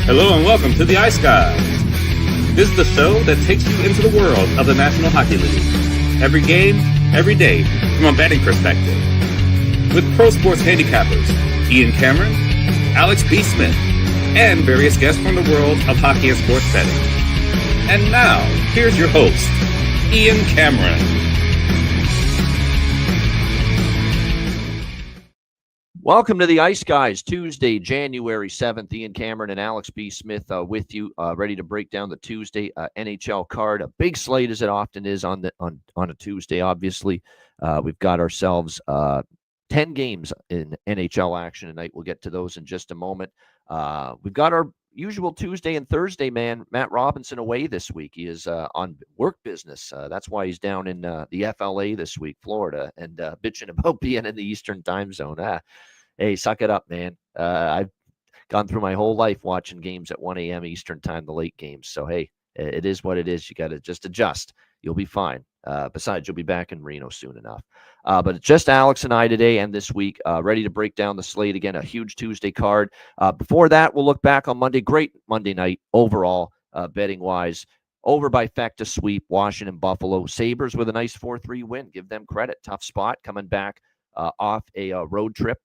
Hello and welcome to the Ice Guys. This is the show that takes you into the world of the National Hockey League. Every game, every day, from a betting perspective. With pro sports handicappers, Ian Cameron, Alex B. Smith, and various guests from the world of hockey and sports betting. And now, here's your host, Ian Cameron. Welcome to the Ice Guys, Tuesday, January 7th. Ian Cameron and Alex B. Smith with you, ready to break down the Tuesday NHL card. A big slate, as it often is on a Tuesday, obviously. We've got ourselves 10 games in NHL action tonight. We'll get to those in just a moment. We've got our usual Tuesday and Thursday man, Matt Robinson, away this week. He is on work business. That's why he's down in the FLA this week, Florida, and bitching about being in the Eastern time zone. Hey, suck it up, man. I've gone through my whole life watching games at 1 a.m. Eastern time, the late games. So, hey, it is what it is. You got to just adjust. You'll be fine. Besides, you'll be back in Reno soon enough. But it's just Alex and I today and this week, ready to break down the slate again, a huge Tuesday card. Before that, we'll look back on Monday. Great Monday night overall, betting-wise. Over by Fecta sweep, Washington, Buffalo. Sabres with a nice 4-3 win. Give them credit. Tough spot coming back off a road trip.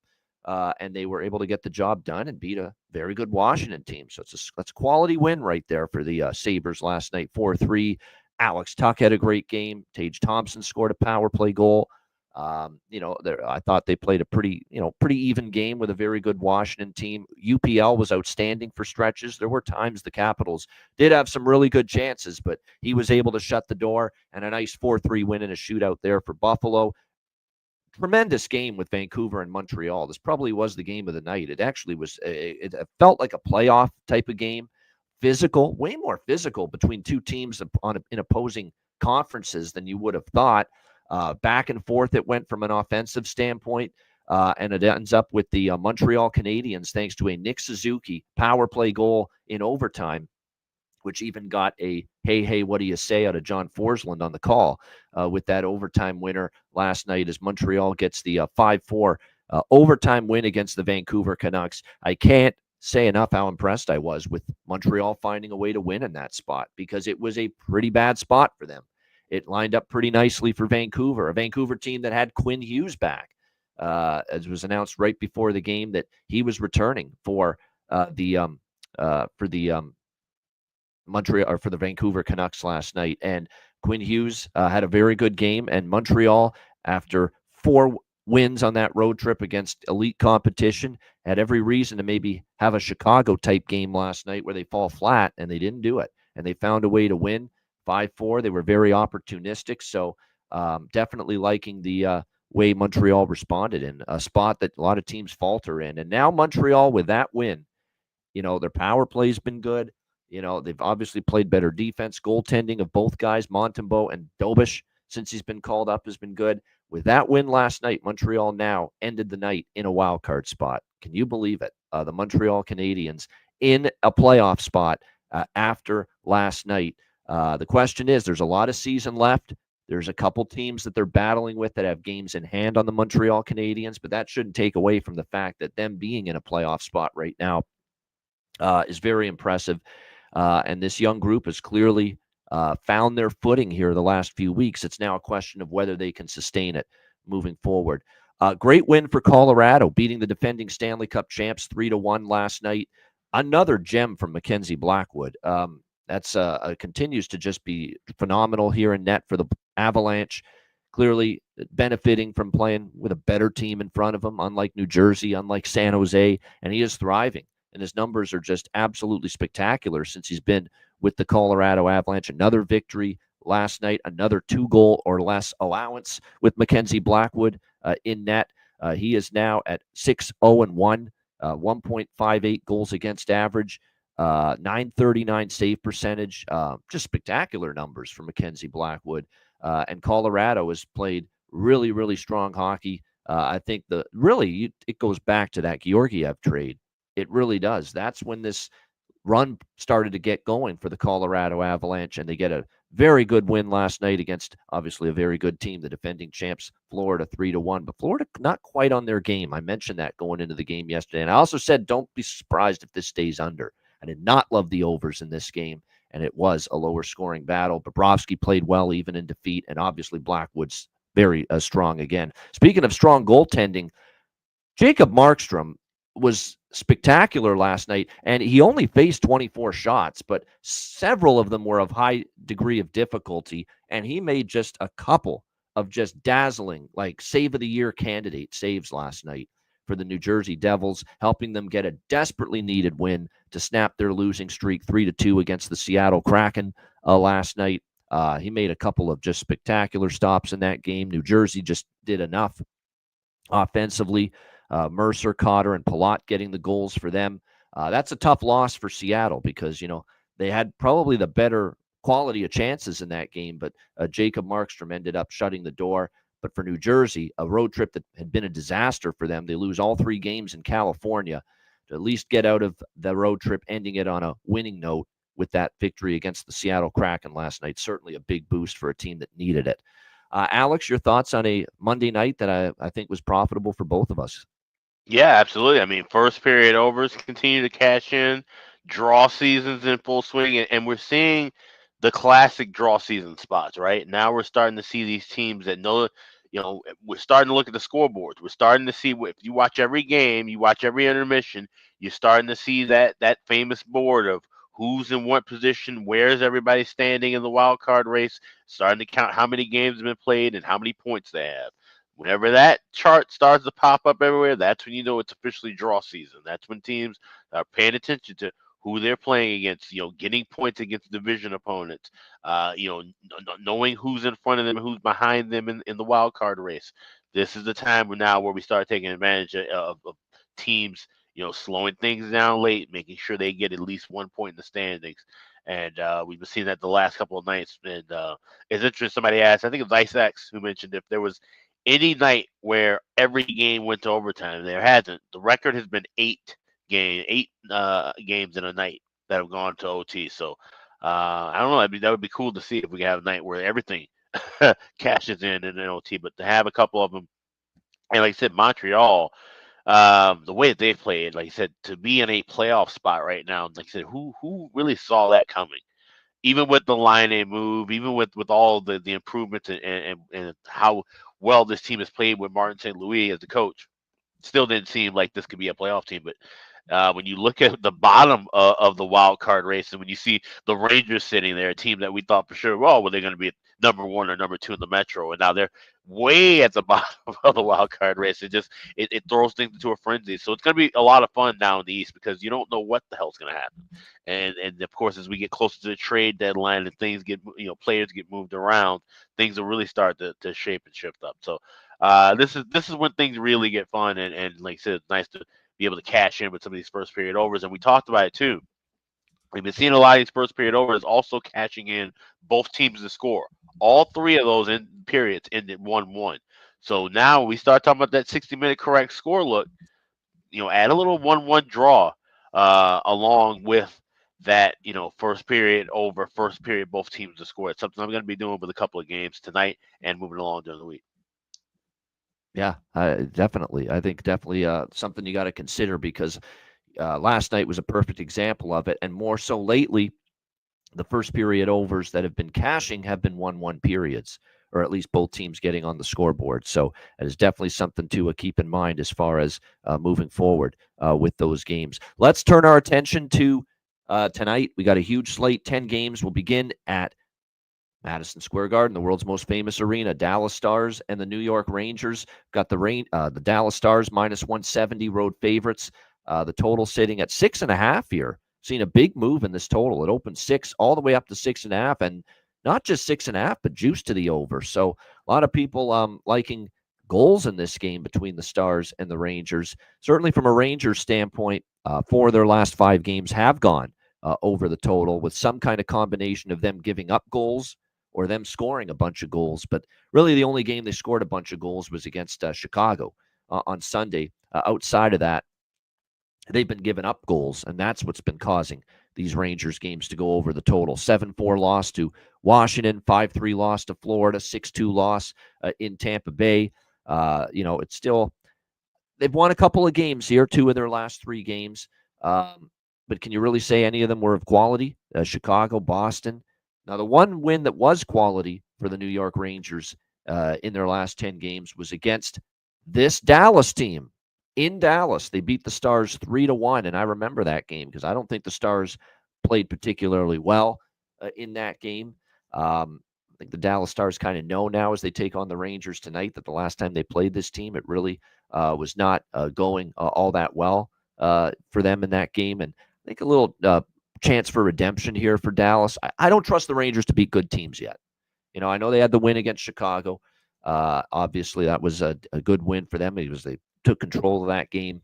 And they were able to get the job done and beat a very good Washington team. So it's a quality win right there for the Sabres last night, 4-3. Alex Tuck had a great game. Tage Thompson scored a power play goal. I thought they played a pretty even game with a very good Washington team. UPL was outstanding for stretches. There were times the Capitals did have some really good chances, but he was able to shut the door, and a nice 4-3 win in a shootout there for Buffalo. Tremendous game with Vancouver and Montreal. This probably was the game of the night. It actually was. It felt like a playoff type of game. Physical, way more physical between two teams in opposing conferences than you would have thought. Back and forth it went from an offensive standpoint, and it ends up with the Montreal Canadiens thanks to a Nick Suzuki power play goal in overtime, which even got a hey, what do you say out of John Forsland on the call with that overtime winner last night as Montreal gets the 5-4 overtime win against the Vancouver Canucks. I can't say enough how impressed I was with Montreal finding a way to win in that spot because it was a pretty bad spot for them. It lined up pretty nicely for Vancouver, a Vancouver team that had Quinn Hughes back. As was announced right before the game that he was returning for the Montreal or for the Vancouver Canucks last night. And Quinn Hughes had a very good game, and Montreal, after 4 wins on that road trip against elite competition, had every reason to maybe have a Chicago type game last night where they fall flat, and they didn't do it. And they found a way to win 5-4. They were very opportunistic. So definitely liking the way Montreal responded in a spot that a lot of teams falter in. And now Montreal with that win, their power play's been good. They've obviously played better defense. Goaltending of both guys, Montembeault and Dobish, since he's been called up, has been good. With that win last night, Montreal now ended the night in a wild card spot. Can you believe it? The Montreal Canadiens in a playoff spot after last night. The question is, there's a lot of season left. There's a couple teams that they're battling with that have games in hand on the Montreal Canadiens, but that shouldn't take away from the fact that them being in a playoff spot right now is very impressive. And this young group has clearly found their footing here the last few weeks. It's now a question of whether they can sustain it moving forward. Great win for Colorado, beating the defending Stanley Cup champs 3-1 last night. Another gem from Mackenzie Blackwood. That's continues to just be phenomenal here in net for the Avalanche. Clearly benefiting from playing with a better team in front of him, unlike New Jersey, unlike San Jose, and he is thriving. And his numbers are just absolutely spectacular since he's been with the Colorado Avalanche. Another victory last night, another 2-goal or less allowance with Mackenzie Blackwood in net. He is now at 6-0-1, 1.58 goals against average, 939 save percentage. Just spectacular numbers for Mackenzie Blackwood. And Colorado has played really, really strong hockey. I think it goes back to that Georgiev trade. It really does. That's when this run started to get going for the Colorado Avalanche, and they get a very good win last night against, obviously, a very good team, the defending champs, Florida, 3-1. But Florida not quite on their game. I mentioned that going into the game yesterday. And I also said, don't be surprised if this stays under. I did not love the overs in this game, and it was a lower scoring battle. Bobrovsky played well even in defeat, and obviously Blackwood's very strong again. Speaking of strong goaltending, Jacob Markstrom was spectacular last night, and he only faced 24 shots, but several of them were of high degree of difficulty, and he made just a couple of just dazzling, like save of the year candidate saves last night for the New Jersey Devils, helping them get a desperately needed win to snap their losing streak 3-2 against the Seattle Kraken last night. He made a couple of just spectacular stops in that game. New Jersey just did enough offensively. Mercer, Cotter, and Palat getting the goals for them. That's a tough loss for Seattle because, they had probably the better quality of chances in that game, but Jacob Markstrom ended up shutting the door. But for New Jersey, a road trip that had been a disaster for them, they lose all 3 games in California to at least get out of the road trip, ending it on a winning note with that victory against the Seattle Kraken last night. Certainly a big boost for a team that needed it. Alex, your thoughts on a Monday night that I think was profitable for both of us? Yeah, absolutely. I mean, first period overs continue to cash in, draw seasons in full swing, and we're seeing the classic draw season spots, right? Now we're starting to see these teams that know, we're starting to look at the scoreboards. We're starting to see if you watch every game, you watch every intermission, you're starting to see that famous board of who's in what position, where's everybody standing in the wild card race, starting to count how many games have been played and how many points they have. Whenever that chart starts to pop up everywhere, that's when you know it's officially draw season. That's when teams are paying attention to who they're playing against, getting points against division opponents, knowing who's in front of them and who's behind them in the wild card race. This is the time where we start taking advantage of teams, slowing things down late, making sure they get at least 1 point in the standings. And we've been seeing that the last couple of nights. And it's interesting. Somebody asked, I think it was Ice X who mentioned if there was any night where every game went to overtime. There hasn't. The record has been eight games in a night that have gone to OT. So I don't know. That would be cool to see if we could have a night where everything cashes in an OT. But to have a couple of them, and like I said, Montreal, the way that they've played, like I said, to be in a playoff spot right now, like I said, who really saw that coming? Even with the line A move, even with all the improvements and how well this team has played with Martin St. Louis as the coach, still didn't seem like this could be a playoff team. But when you look at the bottom of the wild card race, and when you see the Rangers sitting there, a team that we thought for sure, well, were they going to be number 1 or number 2 in the Metro, and now they're way at the bottom of the wild card race. It throws things into a frenzy. So it's going to be a lot of fun now in the East because you don't know what the hell's going to happen. And of course, as we get closer to the trade deadline and things get, players get moved around, things will really start to shape and shift up. So this is when things really get fun. And like I said, it's nice to be able to cash in with some of these first period overs. And we talked about it too. We've been seeing a lot of these first period overs also cashing in both teams to score. All 3 of those periods ended 1-1. So now we start talking about that 60-minute correct score look. Add a little 1-1 draw along with that, first period over, first period both teams to score. It's something I'm going to be doing with a couple of games tonight and moving along during the week. Yeah, definitely. I think definitely something you got to consider because last night was a perfect example of it. And more so lately, the first period overs that have been cashing have been 1-1 periods, or at least both teams getting on the scoreboard. So it is definitely something to keep in mind as far as moving forward with those games. Let's turn our attention to tonight. We got a huge slate. 10 games will begin at Madison Square Garden, the world's most famous arena. Dallas Stars and the New York Rangers. Got the Dallas Stars minus 170 road favorites. The total sitting at 6.5 here. Seen a big move in this total. It opened 6 all the way up to 6.5, and not just 6.5, but juice to the over. So a lot of people liking goals in this game between the Stars and the Rangers. Certainly from a Rangers standpoint, 4 of their last 5 games have gone over the total with some kind of combination of them giving up goals or them scoring a bunch of goals. But really the only game they scored a bunch of goals was against Chicago on Sunday. Outside of that, they've been giving up goals, and that's what's been causing these Rangers games to go over the total. 7-4 loss to Washington, 5-3 loss to Florida, 6-2 loss in Tampa Bay. It's still, they've won a couple of games here, 2 of their last 3 games. But but can you really say any of them were of quality? Chicago, Boston. Now, the one win that was quality for the New York Rangers in their last 10 games was against this Dallas team in Dallas. They beat the Stars 3-1, and I remember that game because I don't think the Stars played particularly well in that game. I think the Dallas Stars kind of know now as they take on the Rangers tonight that the last time they played this team, it really was not going all that well for them in that game. And I think a little chance for redemption here for Dallas. I don't trust the Rangers to beat good teams yet. I know they had the win against Chicago. Obviously, that was a good win for them because they took control of that game,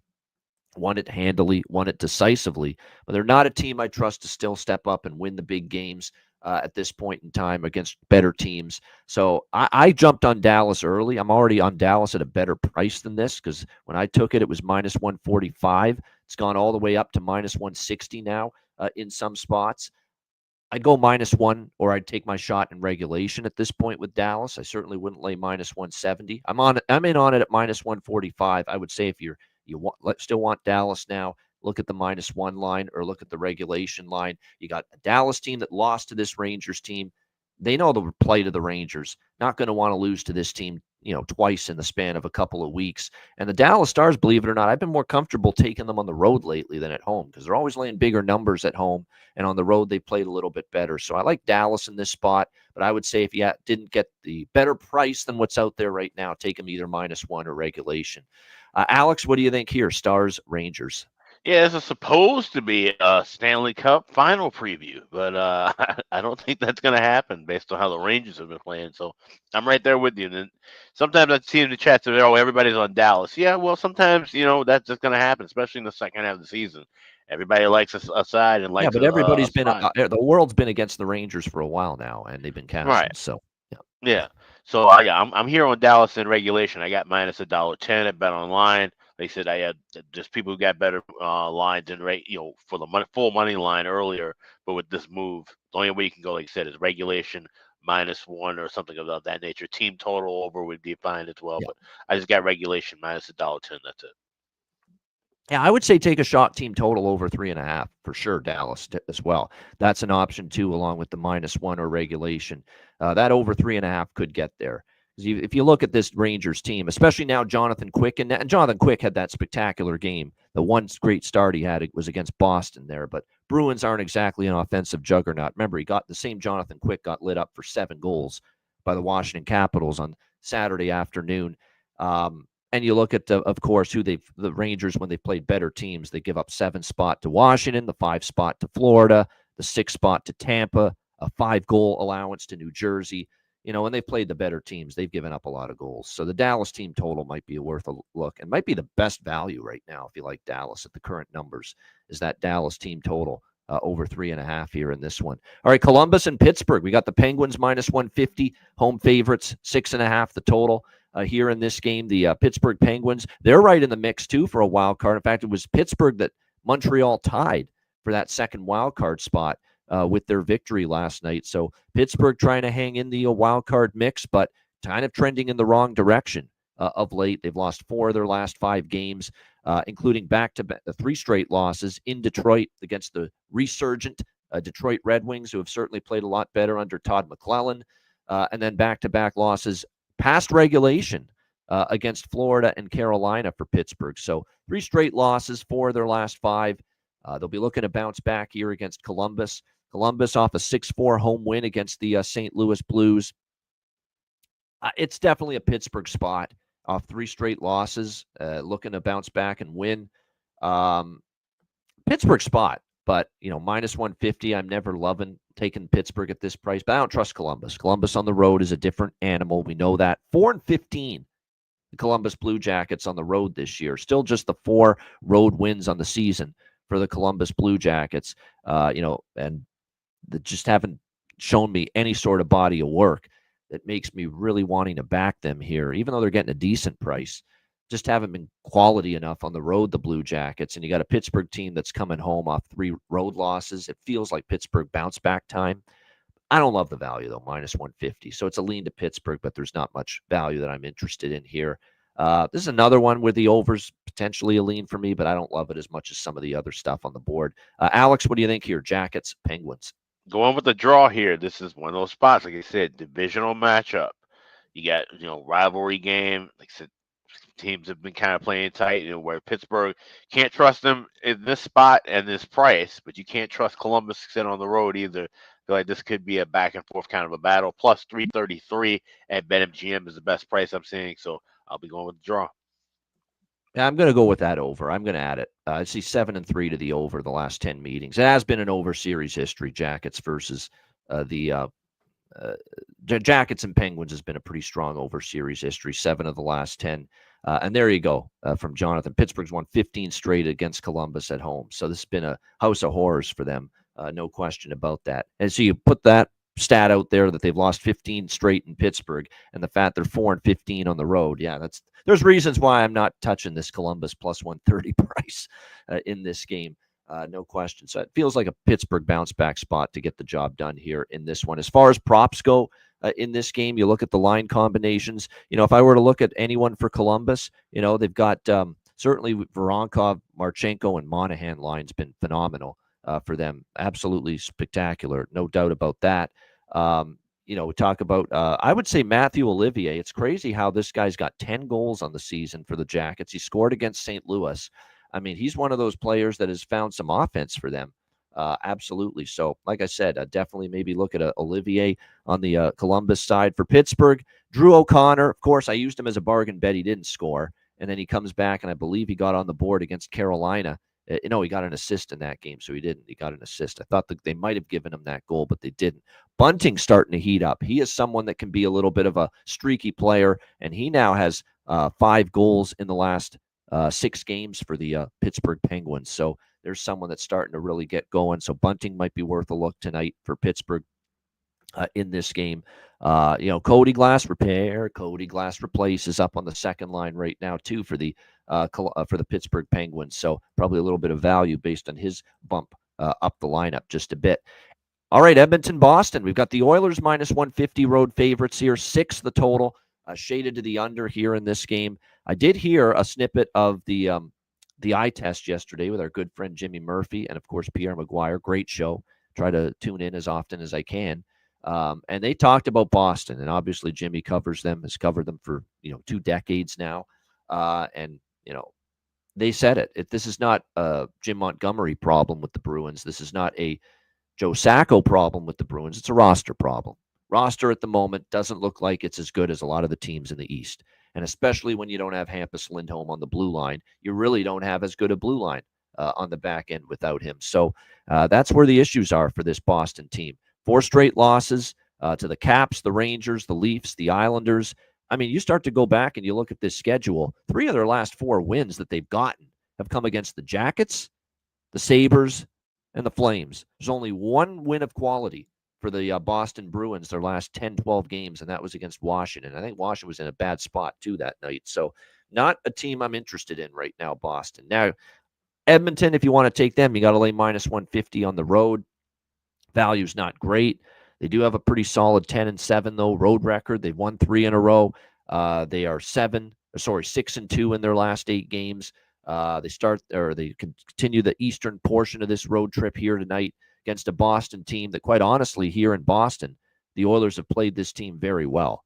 won it handily, won it decisively. But they're not a team I trust to still step up and win the big games at this point in time against better teams. So I jumped on Dallas early. I'm already on Dallas at a better price than this because when I took it, it was minus 145. It's gone all the way up to minus 160 now in some spots. I'd go -1, or I'd take my shot in regulation at this point with Dallas. I certainly wouldn't lay minus 170. I'm in on it at minus 145. I would say if you still want Dallas now, look at the -1 line or look at the regulation line. You got a Dallas team that lost to this Rangers team. They know the plight of the Rangers. Not going to want to lose to this team, twice in the span of a couple of weeks. And the Dallas Stars, believe it or not, I've been more comfortable taking them on the road lately than at home because they're always laying bigger numbers at home, and on the road they played a little bit better. So I like Dallas in this spot, but I would say if you didn't get the better price than what's out there right now, take them either -1 or regulation. Alex, what do you think here? Stars, Rangers. Yeah, this is supposed to be a Stanley Cup final preview, but I don't think that's going to happen based on how the Rangers have been playing. So I'm right there with you. And sometimes I see in the chat that everybody's on Dallas. Yeah, well, sometimes that's just going to happen, especially in the second half of the season. Everybody likes a side and likes. Yeah, but everybody's been the world's been against the Rangers for a while now, and they've been cashing. Right. So yeah. So I'm here on Dallas in regulation. I got minus $1.10 at Bet Online. They said I had just people who got better lines and rate, for the full money line earlier. But with this move, the only way you can go, like you said, is regulation -1 or something of that nature. Team total over would be fine as well. Yeah. But I just got regulation minus $1.10. That's it. Yeah, I would say take a shot team total over 3.5 for sure. Dallas as well. That's an option too, along with the -1 or regulation. That over 3.5 could get there. If you look at this Rangers team, especially now Jonathan Quick, and Jonathan Quick had that spectacular game. The one great start he had was against Boston there, but Bruins aren't exactly an offensive juggernaut. Remember, he got the same Jonathan Quick got lit up for 7 goals by the Washington Capitals on Saturday afternoon. And you look at, of course, the Rangers, when they played better teams, they give up 7 spot to Washington, the 5 spot to Florida, the 6 spot to Tampa, a 5-goal allowance to New Jersey. When they played the better teams, they've given up a lot of goals. So the Dallas team total might be worth a look and might be the best value right now if you like Dallas at the current numbers, is that Dallas team total over 3.5 here in this one. All right, Columbus and Pittsburgh. We got the Penguins -150, home favorites, 6.5 the total. Here in this game, the Pittsburgh Penguins, they're right in the mix too for a wild card. In fact, it was Pittsburgh that Montreal tied for that second wild card spot with their victory last night. So Pittsburgh trying to hang in the wild card mix, but kind of trending in the wrong direction of late. They've lost 4 of their last 5 games, including back-to-back 3 straight losses in Detroit against the resurgent Detroit Red Wings, who have certainly played a lot better under Todd McClellan, and then back-to-back losses past regulation against Florida and Carolina for Pittsburgh. So 3 straight losses, 4 of their last 5. They'll be looking to bounce back here against Columbus. Columbus off a 6-4 home win against the St. Louis Blues. It's definitely a Pittsburgh spot off 3 straight losses, looking to bounce back and win. Pittsburgh spot, but, -150, I'm never loving taking Pittsburgh at this price, but I don't trust Columbus. Columbus on the road is a different animal. We know that. 4-15, the Columbus Blue Jackets on the road this year. Still just the 4 road wins on the season for the Columbus Blue Jackets, and that just haven't shown me any sort of body of work that makes me really wanting to back them here, even though they're getting a decent price. Just haven't been quality enough on the road, the Blue Jackets. And you got a Pittsburgh team that's coming home off 3 road losses. It feels like Pittsburgh bounce back time. I don't love the value, though, -150. So it's a lean to Pittsburgh, but there's not much value that I'm interested in here. This is another one where the overs potentially a lean for me, but I don't love it as much as some of the other stuff on the board. Alex, what do you think here? Jackets, Penguins. Going with the draw here. This is one of those spots, like I said, divisional matchup. You got, rivalry game. Like I said, teams have been kind of playing tight, where Pittsburgh can't trust them in this spot and this price, but you can't trust Columbus to sit on the road either. I feel like this could be a back and forth kind of a battle. Plus 333 at BetMGM is the best price I'm seeing, so I'll be going with the draw. Yeah, I'm going to go with that over. I'm going to add it. I see 7-3 to the over the last 10 meetings. It has been an over series history. Jackets versus the Jackets and Penguins has been a pretty strong over series history. 7 of the last 10. And there you go from Jonathan. Pittsburgh's won 15 straight against Columbus at home. So this has been a house of horrors for them. No question about that. And so you put that stat out there that they've lost 15 straight in Pittsburgh, and the fact they're 4-15 on the road. Yeah, there's reasons why I'm not touching this Columbus plus 130 price in this game. No question. So it feels like a Pittsburgh bounce back spot to get the job done here in this one. As far as props go in this game, you look at the line combinations. If I were to look at anyone for Columbus, they've got certainly Voronkov, Marchenko, and Monahan line's been phenomenal for them. Absolutely spectacular. No doubt about that. We talk about, I would say Matthew Olivier. It's crazy how this guy's got 10 goals on the season for the Jackets. He scored against St. Louis. I mean, he's one of those players that has found some offense for them. Absolutely. So, like I said, definitely maybe look at Olivier on the Columbus side. For Pittsburgh, Drew O'Connor, of course, I used him as a bargain bet. He didn't score. And then he comes back, and I believe he got on the board against Carolina. No, he got an assist in that game, so he didn't. He got an assist. I thought that they might have given him that goal, but they didn't. Bunting's starting to heat up. He is someone that can be a little bit of a streaky player, and he now has 5 goals in the last 6 games for the Pittsburgh Penguins. So there's someone that's starting to really get going. So Bunting might be worth a look tonight for Pittsburgh in this game. Cody Glass replace is up on the second line right now too for the Pittsburgh Penguins. So probably a little bit of value based on his bump up the lineup just a bit. All right, Edmonton, Boston. We've got the Oilers minus 150 road favorites here. 6 the total, shaded to the under here in this game. I did hear a snippet of the eye test yesterday with our good friend Jimmy Murphy and, of course, Pierre Maguire. Great show. Try to tune in as often as I can. And they talked about Boston, and obviously Jimmy has covered them for 2 decades now. And they said it. This is not a Jim Montgomery problem with the Bruins. This is not a Joe Sacco problem with the Bruins. It's a roster problem. Roster at the moment doesn't look like it's as good as a lot of the teams in the East. And especially when you don't have Hampus Lindholm on the blue line, you really don't have as good a blue line on the back end without him. So that's where the issues are for this Boston team. 4 straight losses to the Caps, the Rangers, the Leafs, the Islanders. I mean, you start to go back and you look at this schedule. 3 of their last 4 wins that they've gotten have come against the Jackets, the Sabres, and the Flames. There's only 1 win of quality for the Boston Bruins their last 10, 12 games, and that was against Washington. I think Washington was in a bad spot, too, that night. So not a team I'm interested in right now, Boston. Now, Edmonton, if you want to take them, you got to lay minus 150 on the road. Value's not great. They do have a pretty solid 10-7, though, road record. They've won 3 in a row. They are 6-2 in their last 8 games. They continue the eastern portion of this road trip here tonight against a Boston team that, quite honestly, here in Boston, the Oilers have played this team very well.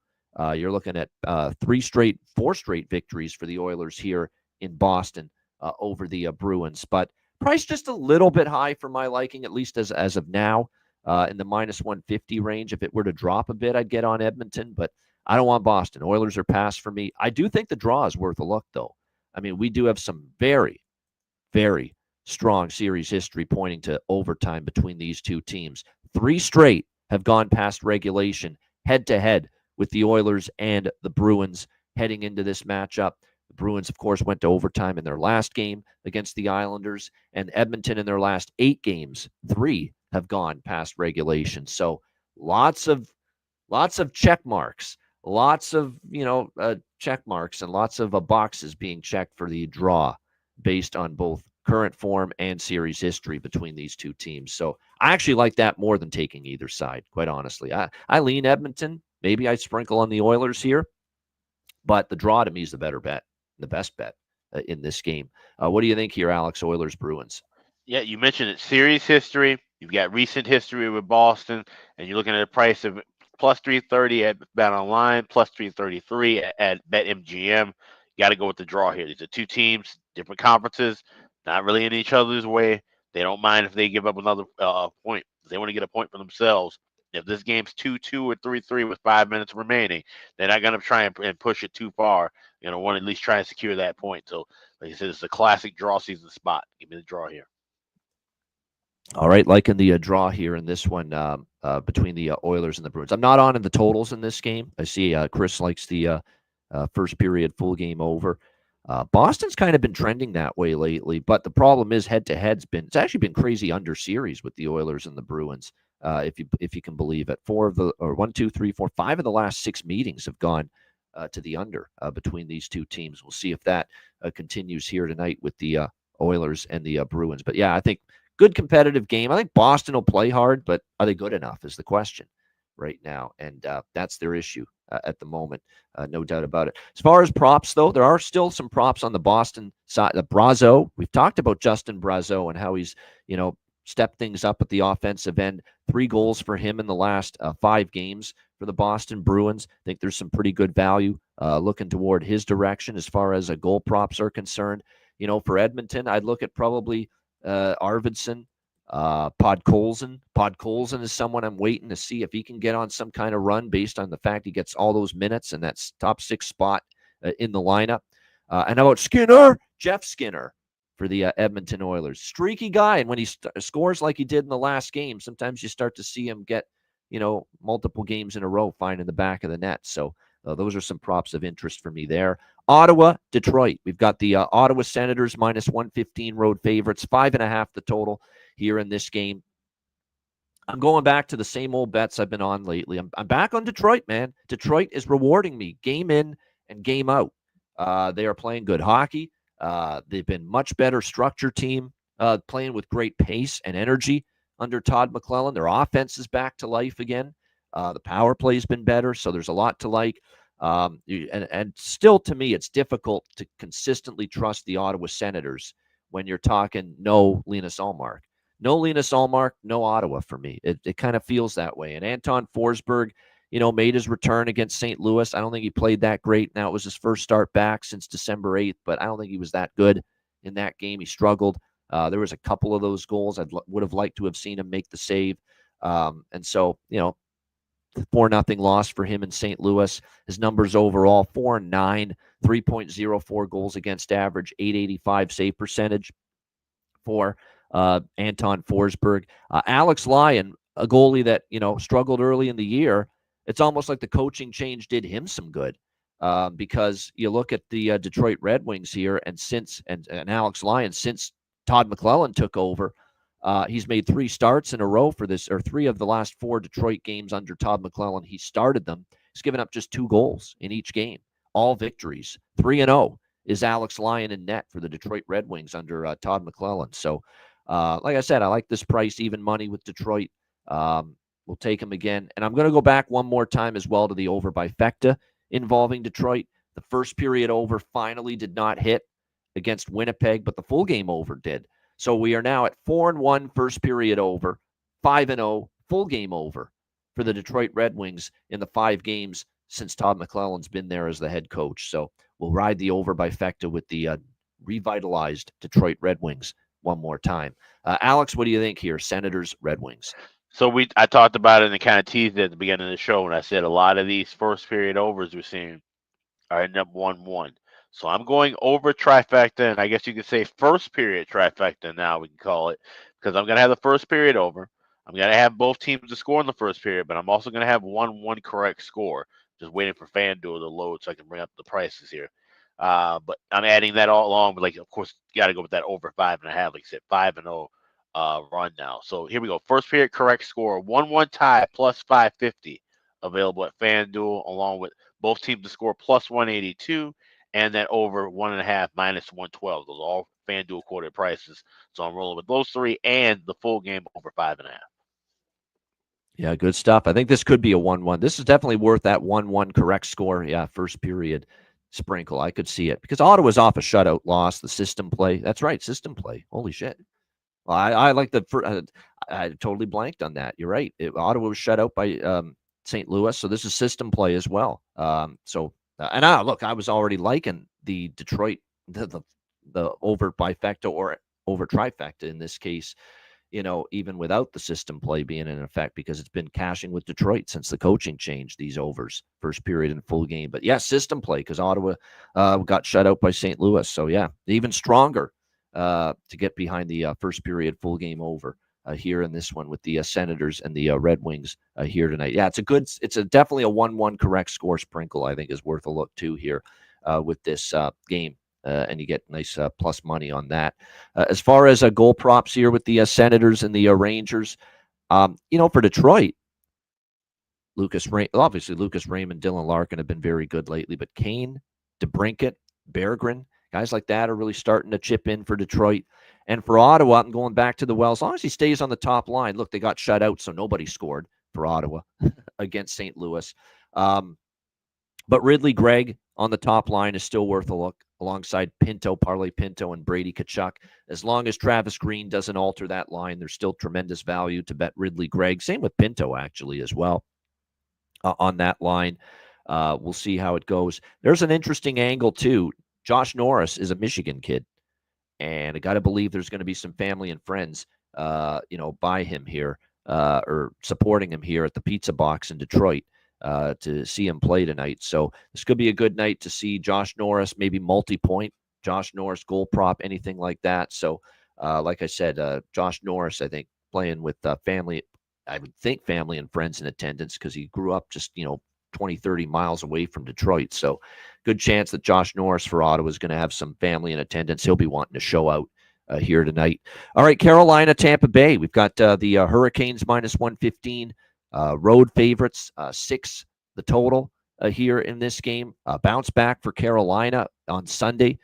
You're looking at 4 straight victories for the Oilers here in Boston over the Bruins. But price just a little bit high for my liking, at least as of now, in the minus 150 range. If it were to drop a bit, I'd get on Edmonton, but I don't want Boston. Oilers are pass for me. I do think the draw is worth a look, though. I mean, we do have some very, very strong series history pointing to overtime between these two teams. 3 straight have gone past regulation head-to-head with the Oilers and the Bruins heading into this matchup. The Bruins, of course, went to overtime in their last game against the Islanders, and Edmonton in their last 8 games, 3 have gone past regulation. So lots of check marks, lots of check marks, and lots of boxes being checked for the draw based on both current form and series history between these two teams. So I actually like that more than taking either side, quite honestly. I lean Edmonton. Maybe I sprinkle on the Oilers here, but the draw to me is the better bet, the best bet in this game. What do you think here, Alex? Oilers Bruins. Yeah, you mentioned it. Series history. You've got recent history with Boston, and you're looking at a price of plus 330 at Bet Online, plus 333 at BetMGM. You got to go with the draw here. These are two teams, different conferences, not really in each other's way. They don't mind if they give up another point. They want to get a point for themselves. If this game's 2-2 or 3-3 with 5 minutes remaining, they're not going to try and push it too far. Want to at least try and secure that point. So, like I said, it's a classic draw season spot. Give me the draw here. All right, liking the draw here in this one between the Oilers and the Bruins. I'm not on in the totals in this game. I see Chris likes the first period full game over. Boston's kind of been trending that way lately, but the problem is head-to-head's it's actually been crazy under series with the Oilers and the Bruins, if you can believe it. 5 of the last 6 meetings have gone to the under between these two teams. We'll see if that continues here tonight with the Oilers and the Bruins. But yeah, I think good competitive game. I think Boston will play hard, but are they good enough is the question right now. And that's their issue at the moment. No doubt about it. As far as props, though, there are still some props on the Boston side. The Brazeau, we've talked about Justin Brazeau and how he's, stepped things up at the offensive end. 3 goals for him in the last 5 games for the Boston Bruins. I think there's some pretty good value looking toward his direction as far as goal props are concerned. For Edmonton, I'd look at probably Arvidsson, Podkolzin. Podkolzin is someone I'm waiting to see if he can get on some kind of run based on the fact he gets all those minutes and that's top 6 spot in the lineup. And how about Skinner? Jeff Skinner for the Edmonton Oilers. Streaky guy, and when he scores like he did in the last game, sometimes you start to see him get, multiple games in a row finding the back of the net. So those are some props of interest for me there. Ottawa, Detroit. We've got the Ottawa Senators minus 115 road favorites, 5.5 the total here in this game. I'm going back to the same old bets I've been on lately. I'm back on Detroit, man. Detroit is rewarding me game in and game out. They are playing good hockey. They've been much better structure team, playing with great pace and energy under Todd McClellan. Their offense is back to life again. The power play has been better, so there's a lot to like. And still, to me, it's difficult to consistently trust the Ottawa Senators when you're talking no Linus Ullmark. No Linus Ullmark, no Ottawa for me. It kind of feels that way. And Anton Forsberg, made his return against St. Louis. I don't think he played that great. Now, it was his first start back since December 8th, but I don't think he was that good in that game. He struggled. There was a couple of those goals I would have liked to have seen him make the save. And so, 4-0 loss for him in St. Louis. His numbers overall, 4-9, 3.04 goals against average, .885 save percentage for Anton Forsberg. Alex Lyon, a goalie that, struggled early in the year. It's almost like the coaching change did him some good because you look at the Detroit Red Wings here and Alex Lyon, since Todd McClellan took over, he's made 3 starts in a row for this, or 3 of the last 4 Detroit games under Todd McClellan. He started them. He's given up just 2 goals in each game, all victories. 3-0 is Alex Lyon in net for the Detroit Red Wings under Todd McClellan. So, like I said, I like this price, even money with Detroit. We'll take him again. And I'm going to go back one more time as well to the over by Fecta involving Detroit. The first period over finally did not hit against Winnipeg, but the full game over did. So we are now at 4-1 first period over, 5-0 full game over for the Detroit Red Wings in the 5 games since Todd McClellan's been there as the head coach. So we'll ride the over by Fecta with the revitalized Detroit Red Wings one more time. Alex, what do you think here? Senators, Red Wings. So I talked about it and kind of teased it at the beginning of the show when I said a lot of these first period overs we're seeing are ending up 1-1. So I'm going over trifecta, and I guess you could say first period trifecta now we can call it, because I'm going to have the first period over. I'm going to have both teams to score in the first period, but I'm also going to have 1-1 correct score. Just waiting for FanDuel to load so I can bring up the prices here. But I'm adding that all along. But of course, you got to go with that over 5.5. Like I said, 5-0 run now. So here we go. First period correct score, 1-1 tie plus 550 available at FanDuel, along with both teams to score plus 182 and that over 1.5 minus 112. Those are all FanDuel quoted prices. So I'm rolling with those 3 and the full game over 5.5. Yeah, good stuff. I think this could be a 1-1. This is definitely worth that 1-1 correct score. Yeah, first period sprinkle. I could see it because Ottawa's off a shutout loss. The system play. That's right, system play. Holy shit. Well, I like the. I totally blanked on that. You're right. Ottawa was shut out by St. Louis, so this is system play as well. And I was already liking the Detroit the over bifecta or over trifecta in this case. Even without the system play being in effect, because it's been cashing with Detroit since the coaching changed these overs, first period and full game. But yeah, system play because Ottawa got shut out by St. Louis. So yeah, even stronger to get behind the first period full game over here in this one with the Senators and the Red Wings here tonight. Yeah, it's definitely a 1-1 correct score sprinkle. I think is worth a look too here with this game. And you get nice plus money on that. As far as goal props here with the Senators and the Rangers, for Detroit, obviously Lucas Raymond, Dylan Larkin have been very good lately, but Kane, DeBrincat, Berggren, guys like that are really starting to chip in for Detroit. And for Ottawa, I'm going back to the well, as long as he stays on the top line. Look, they got shut out, so nobody scored for Ottawa against St. Louis. But Ridley Gregg on the top line is still worth a look alongside Parlay Pinto, and Brady Tkachuk. As long as Travis Green doesn't alter that line, there's still tremendous value to bet Ridley Gregg. Same with Pinto, actually, as well on that line. We'll see how it goes. There's an interesting angle, too. Josh Norris is a Michigan kid, and I got to believe there's going to be some family and friends, by him here or supporting him here at the Pizza Box in Detroit. To see him play tonight. So this could be a good night to see Josh Norris, maybe multi-point, Josh Norris goal prop, anything like that. So like I said, Josh Norris, I think, playing with family, I would think family and friends in attendance because he grew up just, 20, 30 miles away from Detroit. So good chance that Josh Norris for Ottawa is going to have some family in attendance. He'll be wanting to show out here tonight. All right, Carolina, Tampa Bay. We've got the Hurricanes minus 115. Road favorites, 6 the total here in this game. Bounce back for Carolina on Sunday,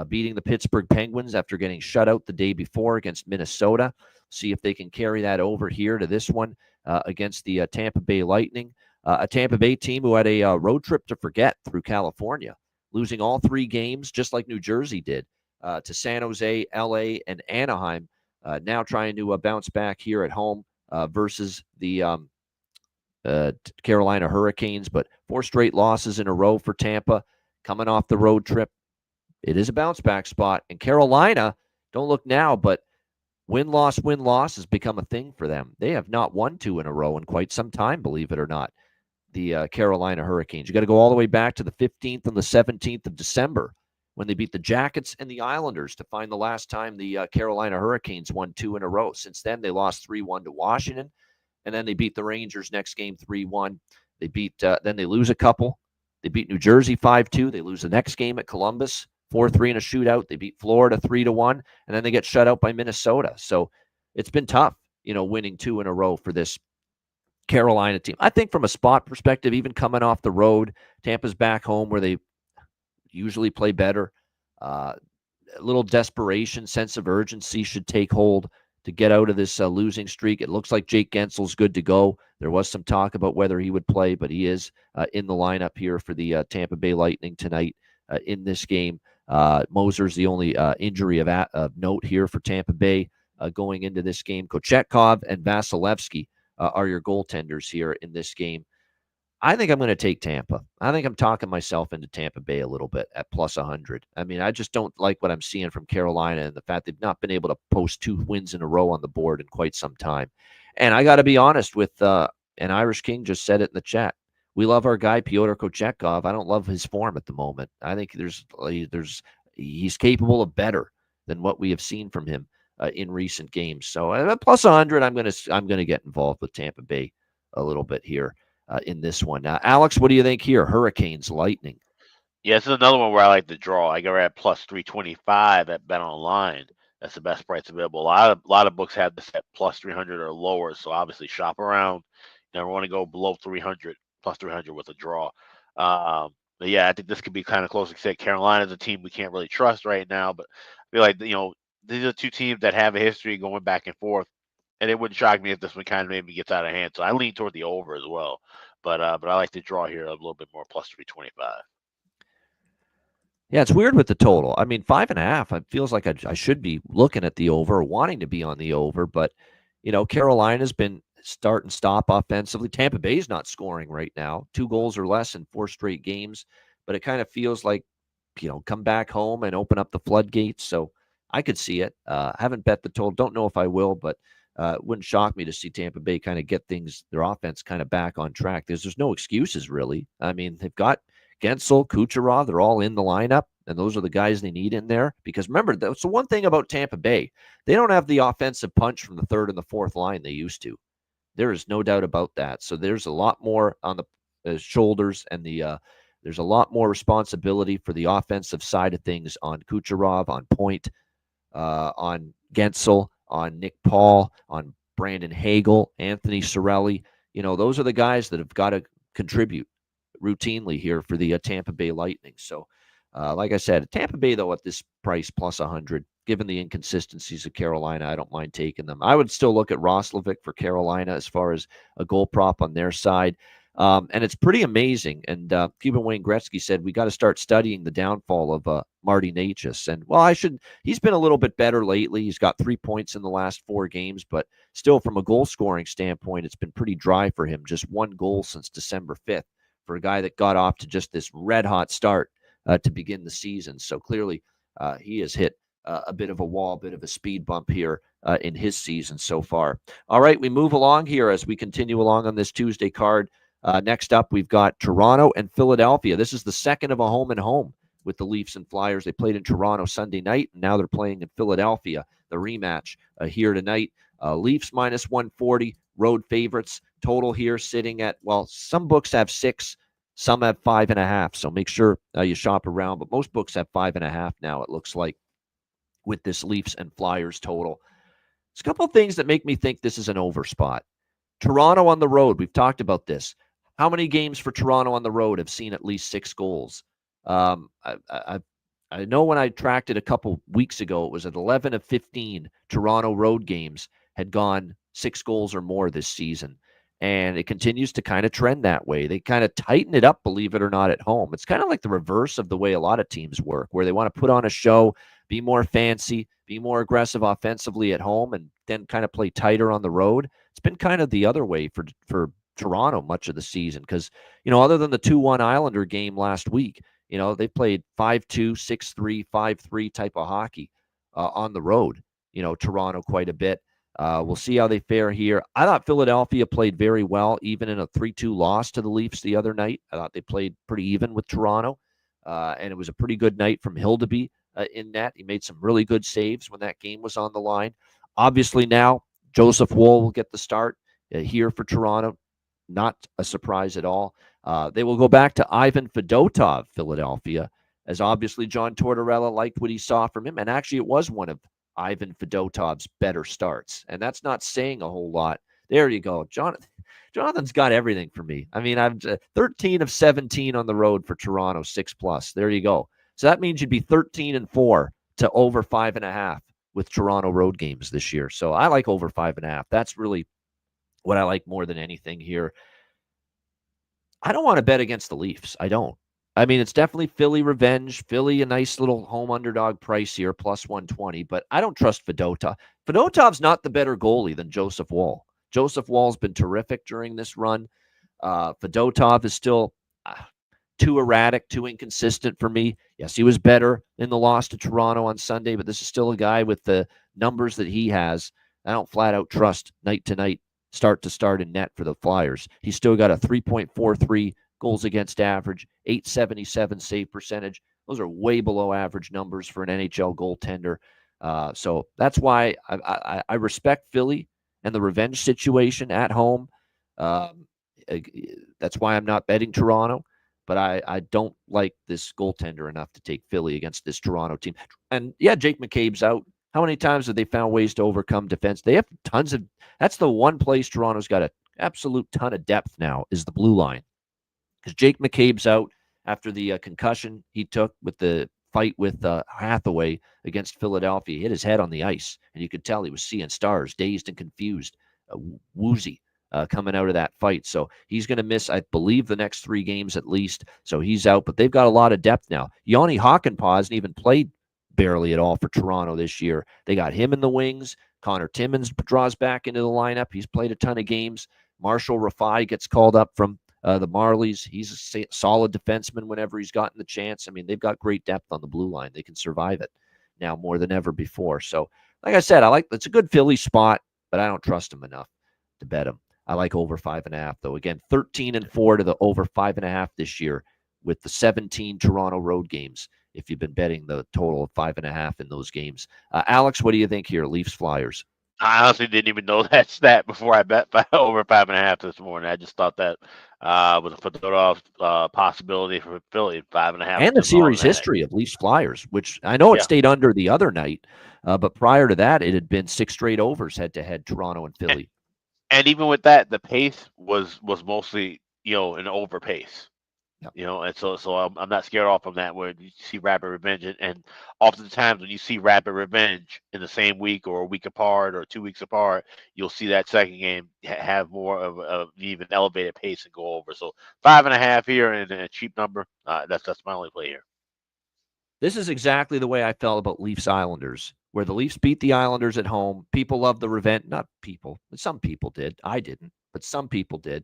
beating the Pittsburgh Penguins after getting shut out the day before against Minnesota. See if they can carry that over here to this one against the Tampa Bay Lightning. A Tampa Bay team who had a road trip to forget through California, losing all 3 games, just like New Jersey did, to San Jose, LA, and Anaheim. Now trying to bounce back here at home versus the Carolina Hurricanes, but 4 straight losses in a row for Tampa coming off the road trip. It is a bounce back spot. And Carolina, don't look now, but win-loss has become a thing for them. They have not won 2 in a row in quite some time, believe it or not, the Carolina Hurricanes. You got to go all the way back to the 15th and the 17th of December when they beat the Jackets and the Islanders to find the last time the Carolina Hurricanes won 2 in a row. Since then, they lost 3-1 to Washington. And then they beat the Rangers next game 3-1. They beat, then they lose a couple. They beat New Jersey 5-2. They lose the next game at Columbus 4-3 in a shootout. They beat Florida 3-1, and then they get shut out by Minnesota. So it's been tough, winning 2 in a row for this Carolina team. I think from a spot perspective, even coming off the road, Tampa's back home where they usually play better. A little desperation, sense of urgency should take hold to get out of this losing streak. It looks like Jake Gensel's good to go. There was some talk about whether he would play, but he is in the lineup here for the Tampa Bay Lightning tonight in this game. Moser's the only injury of note here for Tampa Bay going into this game. Kochetkov and Vasilevsky are your goaltenders here in this game. I think I'm going to take Tampa. I think I'm talking myself into Tampa Bay a little bit at plus 100. I mean, I just don't like what I'm seeing from Carolina and the fact they've not been able to post 2 wins in a row on the board in quite some time. And I got to be honest with, and Irish King just said it in the chat. We love our guy, Pyotr Kochetkov. I don't love his form at the moment. I think he's capable of better than what we have seen from him in recent games. So at plus 100, I'm going to get involved with Tampa Bay a little bit here. In this one. Now, Alex, what do you think here? Hurricanes, Lightning. Yeah, this is another one where I like the draw. I got at plus 325 at Bet Online. That's the best price available. A lot of books have this at plus 300 or lower, so obviously shop around. You never want to go below 300, plus 300 with a draw. But yeah, I think this could be kind of close. Like I said, Carolina's a team we can't really trust right now, but I feel like, these are 2 teams that have a history going back and forth. And it wouldn't shock me if this one kind of maybe gets out of hand. So I lean toward the over as well. But I like to draw here a little bit more, plus 325. Yeah, it's weird with the total. I mean, 5.5. It feels like I should be looking at the over, or wanting to be on the over, but Carolina's been start and stop offensively. Tampa Bay's not scoring right now, 2 goals or less in 4 straight games, but it kind of feels like come back home and open up the floodgates. So I could see it. Haven't bet the total. Don't know if I will, but it wouldn't shock me to see Tampa Bay kind of get their offense kind of back on track. There's no excuses really. I mean, they've got Gensel, Kucherov, they're all in the lineup, and those are the guys they need in there. Because remember, that's the one thing about Tampa Bay. They don't have the offensive punch from the third and the fourth line they used to. There is no doubt about that. So there's a lot more on the shoulders, and there's a lot more responsibility for the offensive side of things on Kucherov, on Point, on Gensel, on Nick Paul, on Brandon Hagel, Anthony Cirelli. Those are the guys that have got to contribute routinely here for the Tampa Bay Lightning. So, like I said, Tampa Bay, though, at this price plus 100, given the inconsistencies of Carolina, I don't mind taking them. I would still look at Roslovic for Carolina as far as a goal prop on their side. And it's pretty amazing. And Cuban Wayne Gretzky said, we got to start studying the downfall of Marty Necas. And, well, he's been a little bit better lately. He's got 3 points in the last 4 games, but still from a goal scoring standpoint, it's been pretty dry for him. Just 1 goal since December 5th for a guy that got off to just this red hot start to begin the season. So clearly he has hit a bit of a wall, a bit of a speed bump here in his season so far. All right, we move along here as we continue along on this Tuesday card. Next up, we've got Toronto and Philadelphia. This is the second of a home and home with the Leafs and Flyers. They played in Toronto Sunday night, and now they're playing in Philadelphia, the rematch here tonight. Leafs minus 140, road favorites. Total here sitting at, well, some books have 6, some have 5.5. So make sure you shop around, but most books have 5.5 now, it looks like, with this Leafs and Flyers total. There's a couple of things that make me think this is an over spot. Toronto on the road, we've talked about this. How many games for Toronto on the road have seen at least 6 goals? I know when I tracked it a couple weeks ago, it was at 11 of 15 Toronto road games had gone 6 goals or more this season. And it continues to kind of trend that way. They kind of tighten it up, believe it or not, at home. It's kind of like the reverse of the way a lot of teams work, where they want to put on a show, be more fancy, be more aggressive offensively at home, and then kind of play tighter on the road. It's been kind of the other way for Toronto much of the season because, other than the 2-1 Islander game last week, they played 5-2, 6-3, 5-3 type of hockey on the road, Toronto quite a bit. We'll see how they fare here. I thought Philadelphia played very well, even in a 3-2 loss to the Leafs the other night. I thought they played pretty even with Toronto, and it was a pretty good night from Hildeby in net. He made some really good saves when that game was on the line. Obviously now, Joseph Woll will get the start here for Toronto. Not a surprise at all. They will go back to Ivan Fedotov, Philadelphia, as obviously John Tortorella liked what he saw from him, and actually it was one of Ivan Fedotov's better starts, and that's not saying a whole lot. There you go. Jonathan's got everything for me. I mean, I'm 13 of 17 on the road for Toronto, 6+. There you go. So that means you'd be 13-4 to over 5.5 with Toronto road games this year. So I like over 5.5. That's really what I like more than anything here. I don't want to bet against the Leafs. I don't. I mean, it's definitely Philly revenge. Philly, a nice little home underdog price here, plus 120, but I don't trust Fedotov. Fedotov's not the better goalie than Joseph Woll. Joseph Woll's been terrific during this run. Fedotov is still too erratic, too inconsistent for me. Yes, he was better in the loss to Toronto on Sunday, but this is still a guy with the numbers that he has. I don't flat out trust night to night, start to start in net for the Flyers. He's still got a 3.43 goals against average, 877 save percentage. Those are way below average numbers for an NHL goaltender. So that's why I respect Philly and the revenge situation at home. That's why I'm not betting Toronto, but I don't like this goaltender enough to take Philly against this Toronto team. And yeah, Jake McCabe's out. How many times have they found ways to overcome defense? They have tons of. That's the one place Toronto's got an absolute ton of depth now is the blue line. Because Jake McCabe's out after the concussion he took with the fight with Hathaway against Philadelphia. He hit his head on the ice, and you could tell he was seeing stars, dazed and confused, woozy. coming out of that fight. So he's going to miss, I believe, the next 3 games at least. So he's out, but they've got a lot of depth now. Joni Hakanpää hasn't even played barely at all for Toronto this year. They got him in the wings. Connor Timmins draws back into the lineup. He's played a ton of games. Marshall Rafai gets called up from the Marlies. He's a solid defenseman whenever he's gotten the chance. I mean, they've got great depth on the blue line. They can survive it now more than ever before. So, like I said, it's a good Philly spot, but I don't trust him enough to bet him. I like over 5.5, though. Again, 13-4 to the over 5.5 this year with the 17 Toronto road games, if you've been betting the total of 5.5 in those games. Alex, what do you think here? Leafs Flyers. I honestly didn't even know that stat before I bet over 5.5 this morning. I just thought that was a Fedorov possibility for Philly, 5.5. And the series history of Leafs Flyers, which I know it stayed under the other night, but prior to that, it had been 6 straight overs head-to-head, Toronto and Philly. And even with that, the pace was mostly, an over pace. Yep. And so I'm not scared off from that where you see rapid revenge. And oftentimes when you see rapid revenge in the same week or a week apart or 2 weeks apart, you'll see that second game have more of an even elevated pace and go over. So 5.5 here and a cheap number. That's my only play here. This is exactly the way I felt about Leafs Islanders, where the Leafs beat the Islanders at home. People love the revenge. Not people, but some people did. I didn't, but some people did.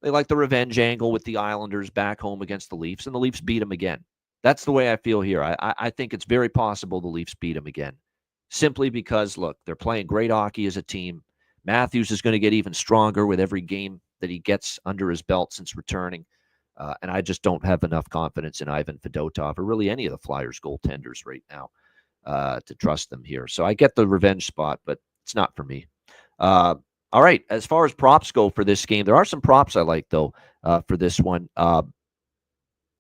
They like the revenge angle with the Islanders back home against the Leafs, and the Leafs beat them again. That's the way I feel here. I think it's very possible the Leafs beat them again, simply because, look, they're playing great hockey as a team. Matthews is going to get even stronger with every game that he gets under his belt since returning, and I just don't have enough confidence in Ivan Fedotov or really any of the Flyers goaltenders right now to trust them here. So I get the revenge spot, but it's not for me. All right, as far as props go for this game, there are some props I like, though, for this one.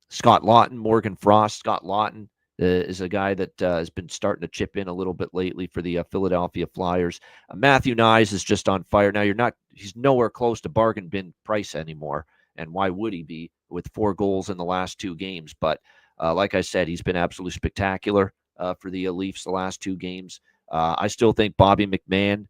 Scott Lawton, Morgan Frost. Scott Lawton is a guy that has been starting to chip in a little bit lately for the Philadelphia Flyers. Matthew Nyes is just on fire. Now, he's nowhere close to bargain bin price anymore, and why would he be with 4 goals in the last 2 games? But like I said, he's been absolutely spectacular for the Leafs the last 2 games. I still think Bobby McMahon,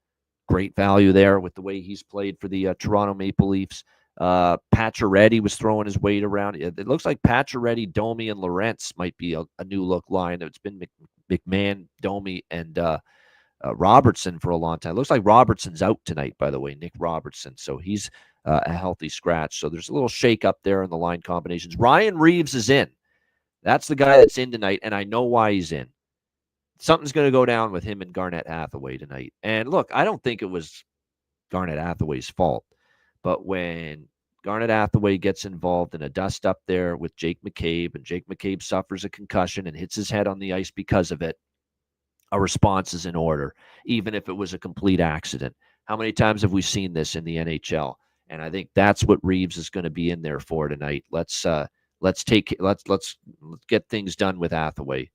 great value there with the way he's played for the Toronto Maple Leafs. Pacioretty was throwing his weight around. It looks like Pacioretty, Domi, and Lorentz might be a new look line. It's been McMahon, Domi, and Robertson for a long time. It looks like Robertson's out tonight, by the way, Nick Robertson. So he's a healthy scratch. So there's a little shake up there in the line combinations. Ryan Reeves is in. That's the guy that's in tonight, and I know why he's in. Something's going to go down with him and Garnett Hathaway tonight. And look, I don't think it was Garnett Hathaway's fault. But when Garnett Hathaway gets involved in a dust-up there with Jake McCabe, and Jake McCabe suffers a concussion and hits his head on the ice because of it, a response is in order, even if it was a complete accident. How many times have we seen this in the NHL? And I think that's what Reeves is going to be in there for tonight. Let's get things done with Hathaway.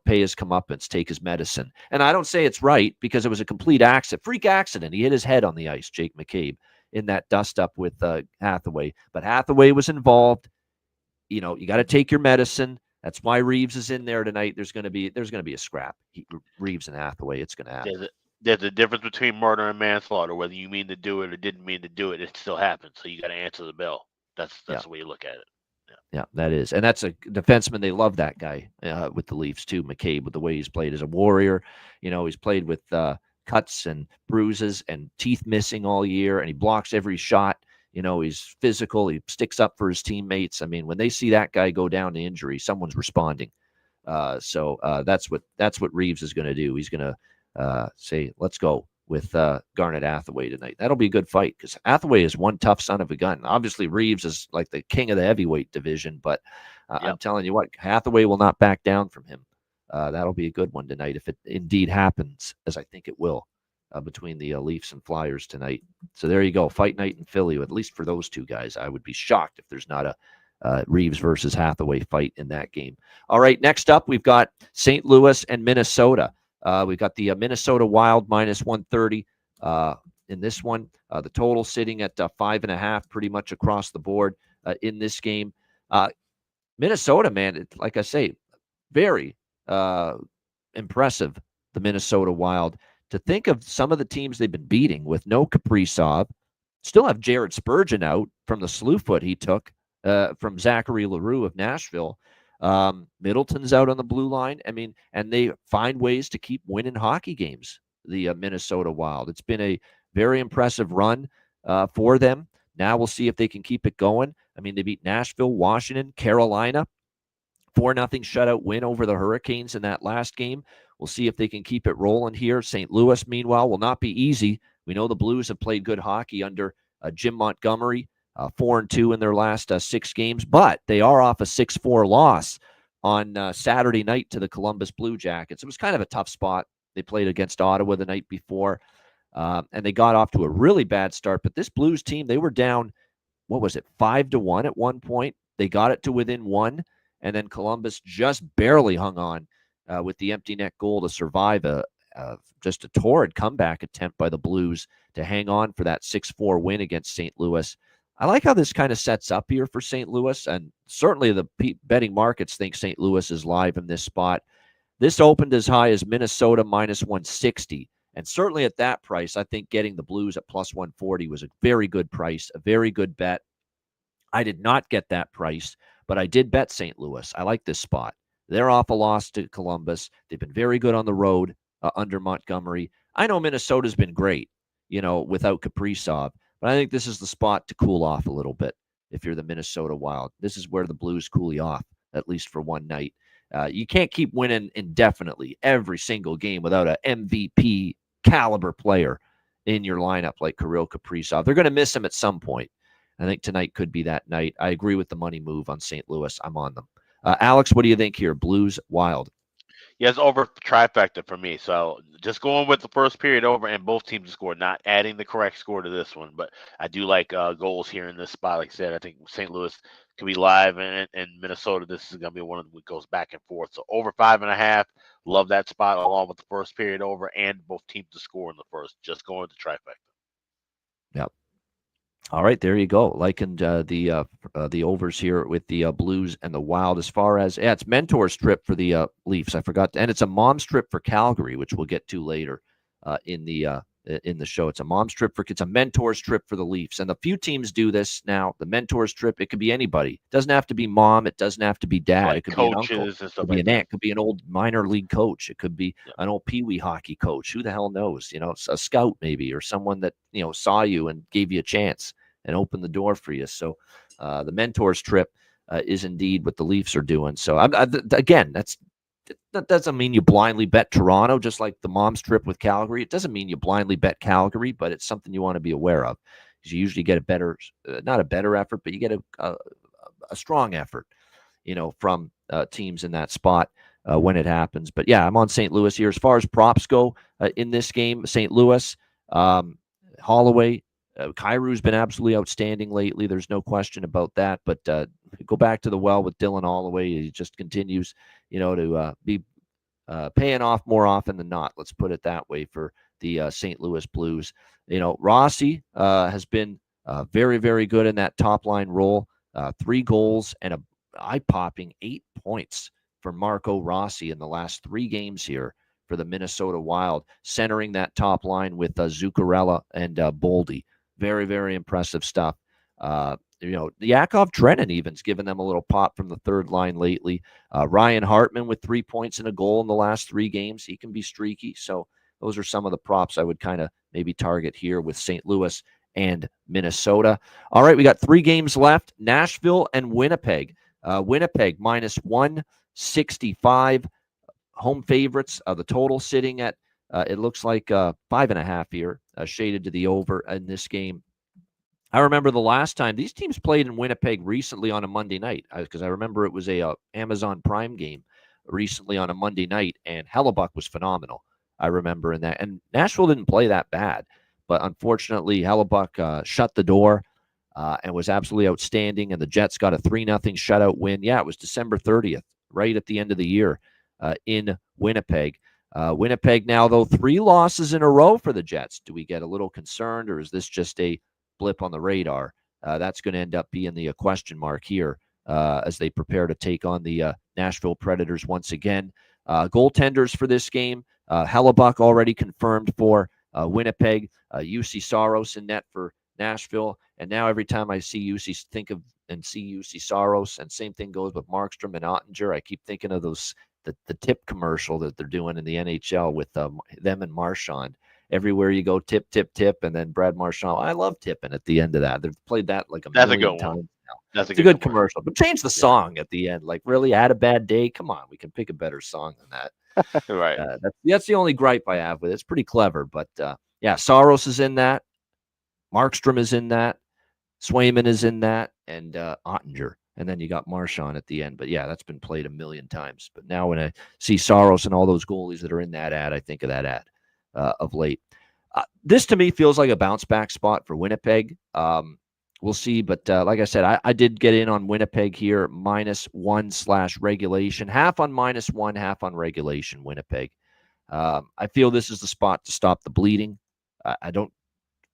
Pay his comeuppance, take his medicine. And I don't say it's right because it was a complete accident, freak accident. He hit his head on the ice, Jake McCabe, in that dust-up with Hathaway. But Hathaway was involved. You got to take your medicine. That's why Reeves is in there tonight. There's going to be a scrap. Reeves and Hathaway, it's going to happen. There's a difference between murder and manslaughter. Whether you mean to do it or didn't mean to do it, it still happens. So you got to answer the bell. That's the way you look at it. Yeah, that is. And that's a defenseman. They love that guy with the Leafs, too, McCabe, with the way he's played as a warrior. He's played with cuts and bruises and teeth missing all year, and he blocks every shot. He's physical. He sticks up for his teammates. I mean, when they see that guy go down to injury, someone's responding. So that's what Reeves is going to do. He's going to say, let's go with Garnett Hathaway tonight. That'll be a good fight because Hathaway is one tough son of a gun. Obviously, Reeves is like the king of the heavyweight division, but I'm telling you what, Hathaway will not back down from him. That'll be a good one tonight if it indeed happens, as I think it will, between the Leafs and Flyers tonight. So there you go, fight night in Philly, at least for those two guys. I would be shocked if there's not a Reeves versus Hathaway fight in that game. All right, next up, we've got St. Louis and Minnesota. We've got the Minnesota Wild minus 130 in this one. The total sitting at 5.5 pretty much across the board in this game. Minnesota, man, like I say, very impressive, the Minnesota Wild. To think of some of the teams they've been beating with no Kaprizov, Still have Jared Spurgeon out from the slew foot he took from Zachary LaRue of Nashville. Middleton's out on the blue line. I mean, and they find ways to keep winning hockey games, the Minnesota Wild. It's been a very impressive run for them. Now we'll see if they can keep it going. I mean, they beat Nashville, Washington, Carolina, 4-0 shutout win over the Hurricanes in that last game. We'll see if they can keep it rolling here. St. Louis, meanwhile, will not be easy. We know the Blues have played good hockey under Jim Montgomery, 4-2 in their last 6 games, but they are off a 6-4 loss on Saturday night to the Columbus Blue Jackets. It was kind of a tough spot. They played against Ottawa the night before, and they got off to a really bad start. But this Blues team, they were down, 5-1 at one point. They got it to within 1. And then Columbus just barely hung on with the empty net goal to survive just a torrid comeback attempt by the Blues to hang on for that 6-4 win against St. Louis. I like how this kind of sets up here for St. Louis, and certainly the betting markets think St. Louis is live in this spot. This opened as high as Minnesota minus 160, and certainly at that price, I think getting the Blues at plus 140 was a very good price, a very good bet. I did not get that price, but I did bet St. Louis. I like this spot. They're off a loss to Columbus. They've been very good on the road under Montgomery. I know Minnesota's been great, without Kaprizov, but I think this is the spot to cool off a little bit if you're the Minnesota Wild. This is where the Blues cool you off, at least for one night. You can't keep winning indefinitely every single game without an MVP caliber player in your lineup like Kirill Kaprizov. They're going to miss him at some point. I think tonight could be that night. I agree with the money move on St. Louis. I'm on them. Alex, what do you think here? Blues, Wild. Yeah, it's over trifecta for me. So just going with the first period over and both teams to score, not adding the correct score to this one. But I do like goals here in this spot. Like I said, I think St. Louis could be live, and Minnesota, this is going to be one that goes back and forth. So over 5.5. Love that spot along with the first period over and both teams to score in the first. Just going with the trifecta. Yep. All right, there you go. Likened the overs here with the Blues and the Wild. As far as it's Mentor's trip for the Leafs, I forgot, and it's a mom's trip for Calgary, which we'll get to later in the show. It's a Mentor's trip for the Leafs, and a few teams do this now. The Mentor's trip, it could be anybody. It doesn't have to be mom. It doesn't have to be dad. Like it could be an uncle. and stuff It could be like an that. aunt. It could be an old minor league coach. It could be an old peewee hockey coach. Who the hell knows? A scout maybe, or someone that saw you and gave you a chance and open the door for you. So the Mentor's trip is indeed what the Leafs are doing. So again, that doesn't mean you blindly bet Toronto, just like the mom's trip with Calgary. It doesn't mean you blindly bet Calgary, but it's something you want to be aware of, because you usually get a better, not a better effort, but you get a strong effort, from teams in that spot when it happens. But yeah, I'm on St. Louis here. As far as props go in this game, St. Louis, Holloway, Kairu's been absolutely outstanding lately. There's no question about that. But go back to the well with Dylan Holloway. He just continues, to be paying off more often than not. Let's put it that way for the St. Louis Blues. Rossi has been very, very good in that top line role. 3 goals and a eye-popping 8 points for Marco Rossi in the last 3 games here for the Minnesota Wild, centering that top line with Zuccarello and Boldy. Very, very impressive stuff. Yakov Trenin even's given them a little pop from the third line lately. Ryan Hartman with 3 points and a goal in the last 3 games. He can be streaky. So those are some of the props I would kind of maybe target here with St. Louis and Minnesota. All right, we got 3 games left. Nashville and Winnipeg. Winnipeg minus 165. Home favorites. The total sitting at, it looks like 5.5 here, shaded to the over in this game. I remember the last time these teams played in Winnipeg recently on a Monday night, because I remember it was a Amazon Prime game recently on a Monday night, and Hellebuck was phenomenal. I remember in that. And Nashville didn't play that bad, but unfortunately Hellebuck shut the door and was absolutely outstanding, and the Jets got a 3-0 shutout win. Yeah, it was December 30th, right at the end of the year in Winnipeg. Winnipeg now, though, 3 losses in a row for the Jets. Do we get a little concerned, or is this just a blip on the radar? That's going to end up being the question mark here as they prepare to take on the Nashville Predators once again. Goaltenders for this game, Hellebuck already confirmed for Winnipeg. UC Saros in net for Nashville. And now every time I see UC, think of and see UC Saros, and same thing goes with Markstrom and Ottinger. I keep thinking of the tip commercial that they're doing in the NHL with them and Marchand. Everywhere you go, tip, tip, tip, and then Brad Marchand. I love tipping at the end of that. They've played that like a That's a million good one. times now. That's It's a good commercial. But change the song at the end. Like, really, I had a bad day? Come on, we can pick a better song than that. Right. That's the only gripe I have with it. It's pretty clever. But, yeah, Saros is in that. Markstrom is in that. Swayman is in that. And Ottinger. And then you got Marchand at the end. But, yeah, that's been played a million times. But now when I see Saros and all those goalies that are in that ad, I think of that ad of late. This, to me, feels like a bounce-back spot for Winnipeg. We'll see. But like I said, I did get in on Winnipeg here, -1/regulation. Half on -1, half on regulation, Winnipeg. I feel this is the spot to stop the bleeding. I don't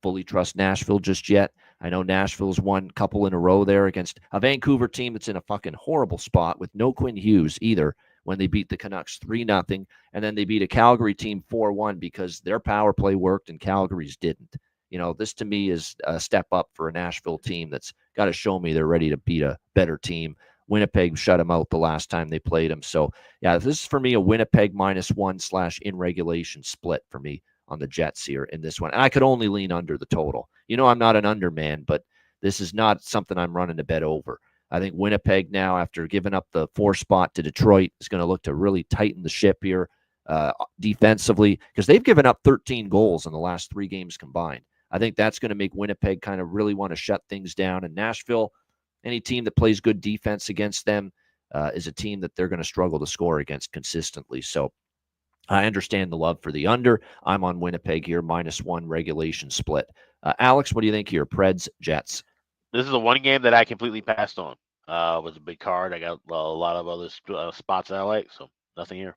fully trust Nashville just yet. I know Nashville's won a couple in a row there against a Vancouver team that's in a fucking horrible spot with no Quinn Hughes either when they beat the Canucks 3-0. And then they beat a Calgary team 4-1 because their power play worked and Calgary's didn't. You know, this to me is a step up for a Nashville team that's got to show me they're ready to beat a better team. Winnipeg shut them out the last time they played them. So, yeah, this is for me a Winnipeg -1/in regulation split for me on the Jets here in this one. And I could only lean under the total. You know, I'm not an under man, but this is not something I'm running to bet over. I think Winnipeg now, after giving up the 4 spot to Detroit, is going to look to really tighten the ship here defensively because they've given up 13 goals in the last 3 games combined. I think that's going to make Winnipeg kind of really want to shut things down. And Nashville, any team that plays good defense against them is a team that they're going to struggle to score against consistently. So I understand the love for the under. I'm on Winnipeg here, -1 regulation split. Alex, what do you think here? Preds, Jets. This is the one game that I completely passed on. It was a big card. I got a lot of other spots that I like, so nothing here.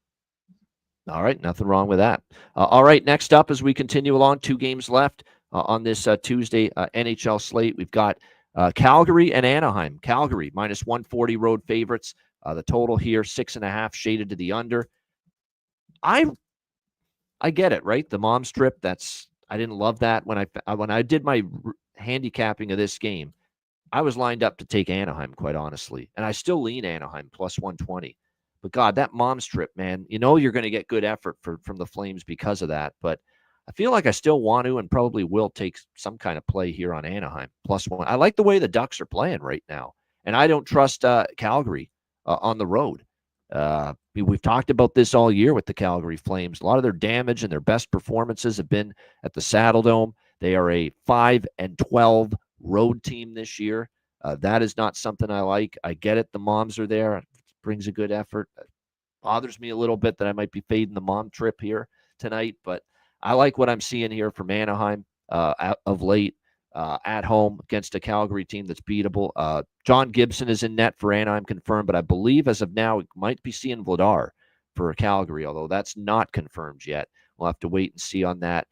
All right, nothing wrong with that. All right, next up as we continue along, 2 games left on this Tuesday NHL slate. We've got Calgary and Anaheim. Calgary, -140 road favorites. The total here, 6.5 shaded to the under. I get it, right? The mom strip, I didn't love that when I did my handicapping of this game. I was lined up to take Anaheim, quite honestly, and I still lean Anaheim +120. But God, that mom strip, man, you know you're going to get good effort from the Flames because of that. But I feel like I still want to and probably will take some kind of play here on Anaheim +1. I like the way the Ducks are playing right now, and I don't trust Calgary on the road. We've talked about this all year with the Calgary Flames. A lot of their damage and their best performances have been at the Saddle Dome. They are a 5-12 road team this year. That is not something I like. I get it. The moms are there. It brings a good effort. It bothers me a little bit that I might be fading the mom trip here tonight, but I like what I'm seeing here from Anaheim of late. At home against a Calgary team that's beatable. John Gibson is in net for Anaheim, confirmed, but I believe as of now, we might be seeing Vladar for Calgary, although that's not confirmed yet. We'll have to wait and see on that.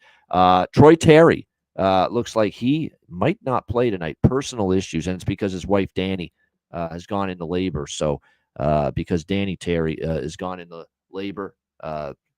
Troy Terry looks like he might not play tonight. Personal issues, and it's because his wife, Danny, has gone into labor. So because Danny Terry has gone into labor,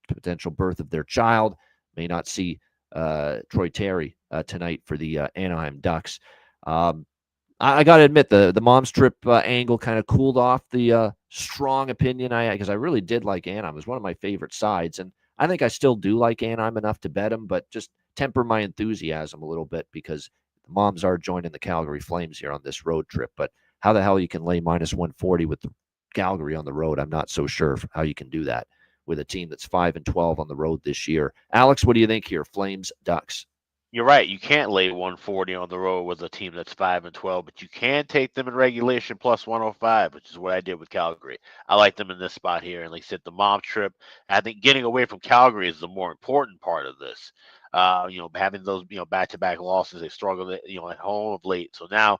potential birth of their child, may not see Troy Terry tonight for the Anaheim Ducks. I got to admit, the mom's trip angle kind of cooled off the strong opinion because I really did like Anaheim. It was one of my favorite sides, and I think I still do like Anaheim enough to bet them, but just temper my enthusiasm a little bit because the moms are joining the Calgary Flames here on this road trip. But how the hell you can lay -140 with the Calgary on the road, I'm not so sure how you can do that with a team that's 5-12 on the road this year. Alex, what do you think here? Flames, Ducks. You're right. You can't lay 140 on the road with a team that's 5-12, but you can take them in regulation +105, which is what I did with Calgary. I like them in this spot here. And like I said, the mom trip, I think getting away from Calgary is the more important part of this. Having those, back-to-back losses, they struggled, at home of late. So now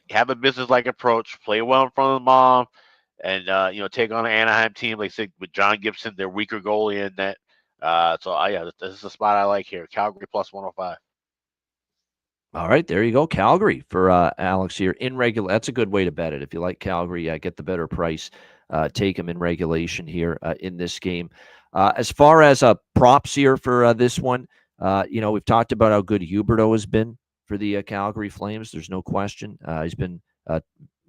have a business-like approach, play well in front of the mom, and take on an Anaheim team, like I said, with John Gibson, their weaker goalie in net. This is a spot I like here. Calgary +105. All right, there you go. Calgary for Alex here in regular. That's a good way to bet it. If you like Calgary, get the better price. Take them in regulation here in this game. As far as props here for this one, we've talked about how good Huberdeau has been for the Calgary Flames. There's no question. He's been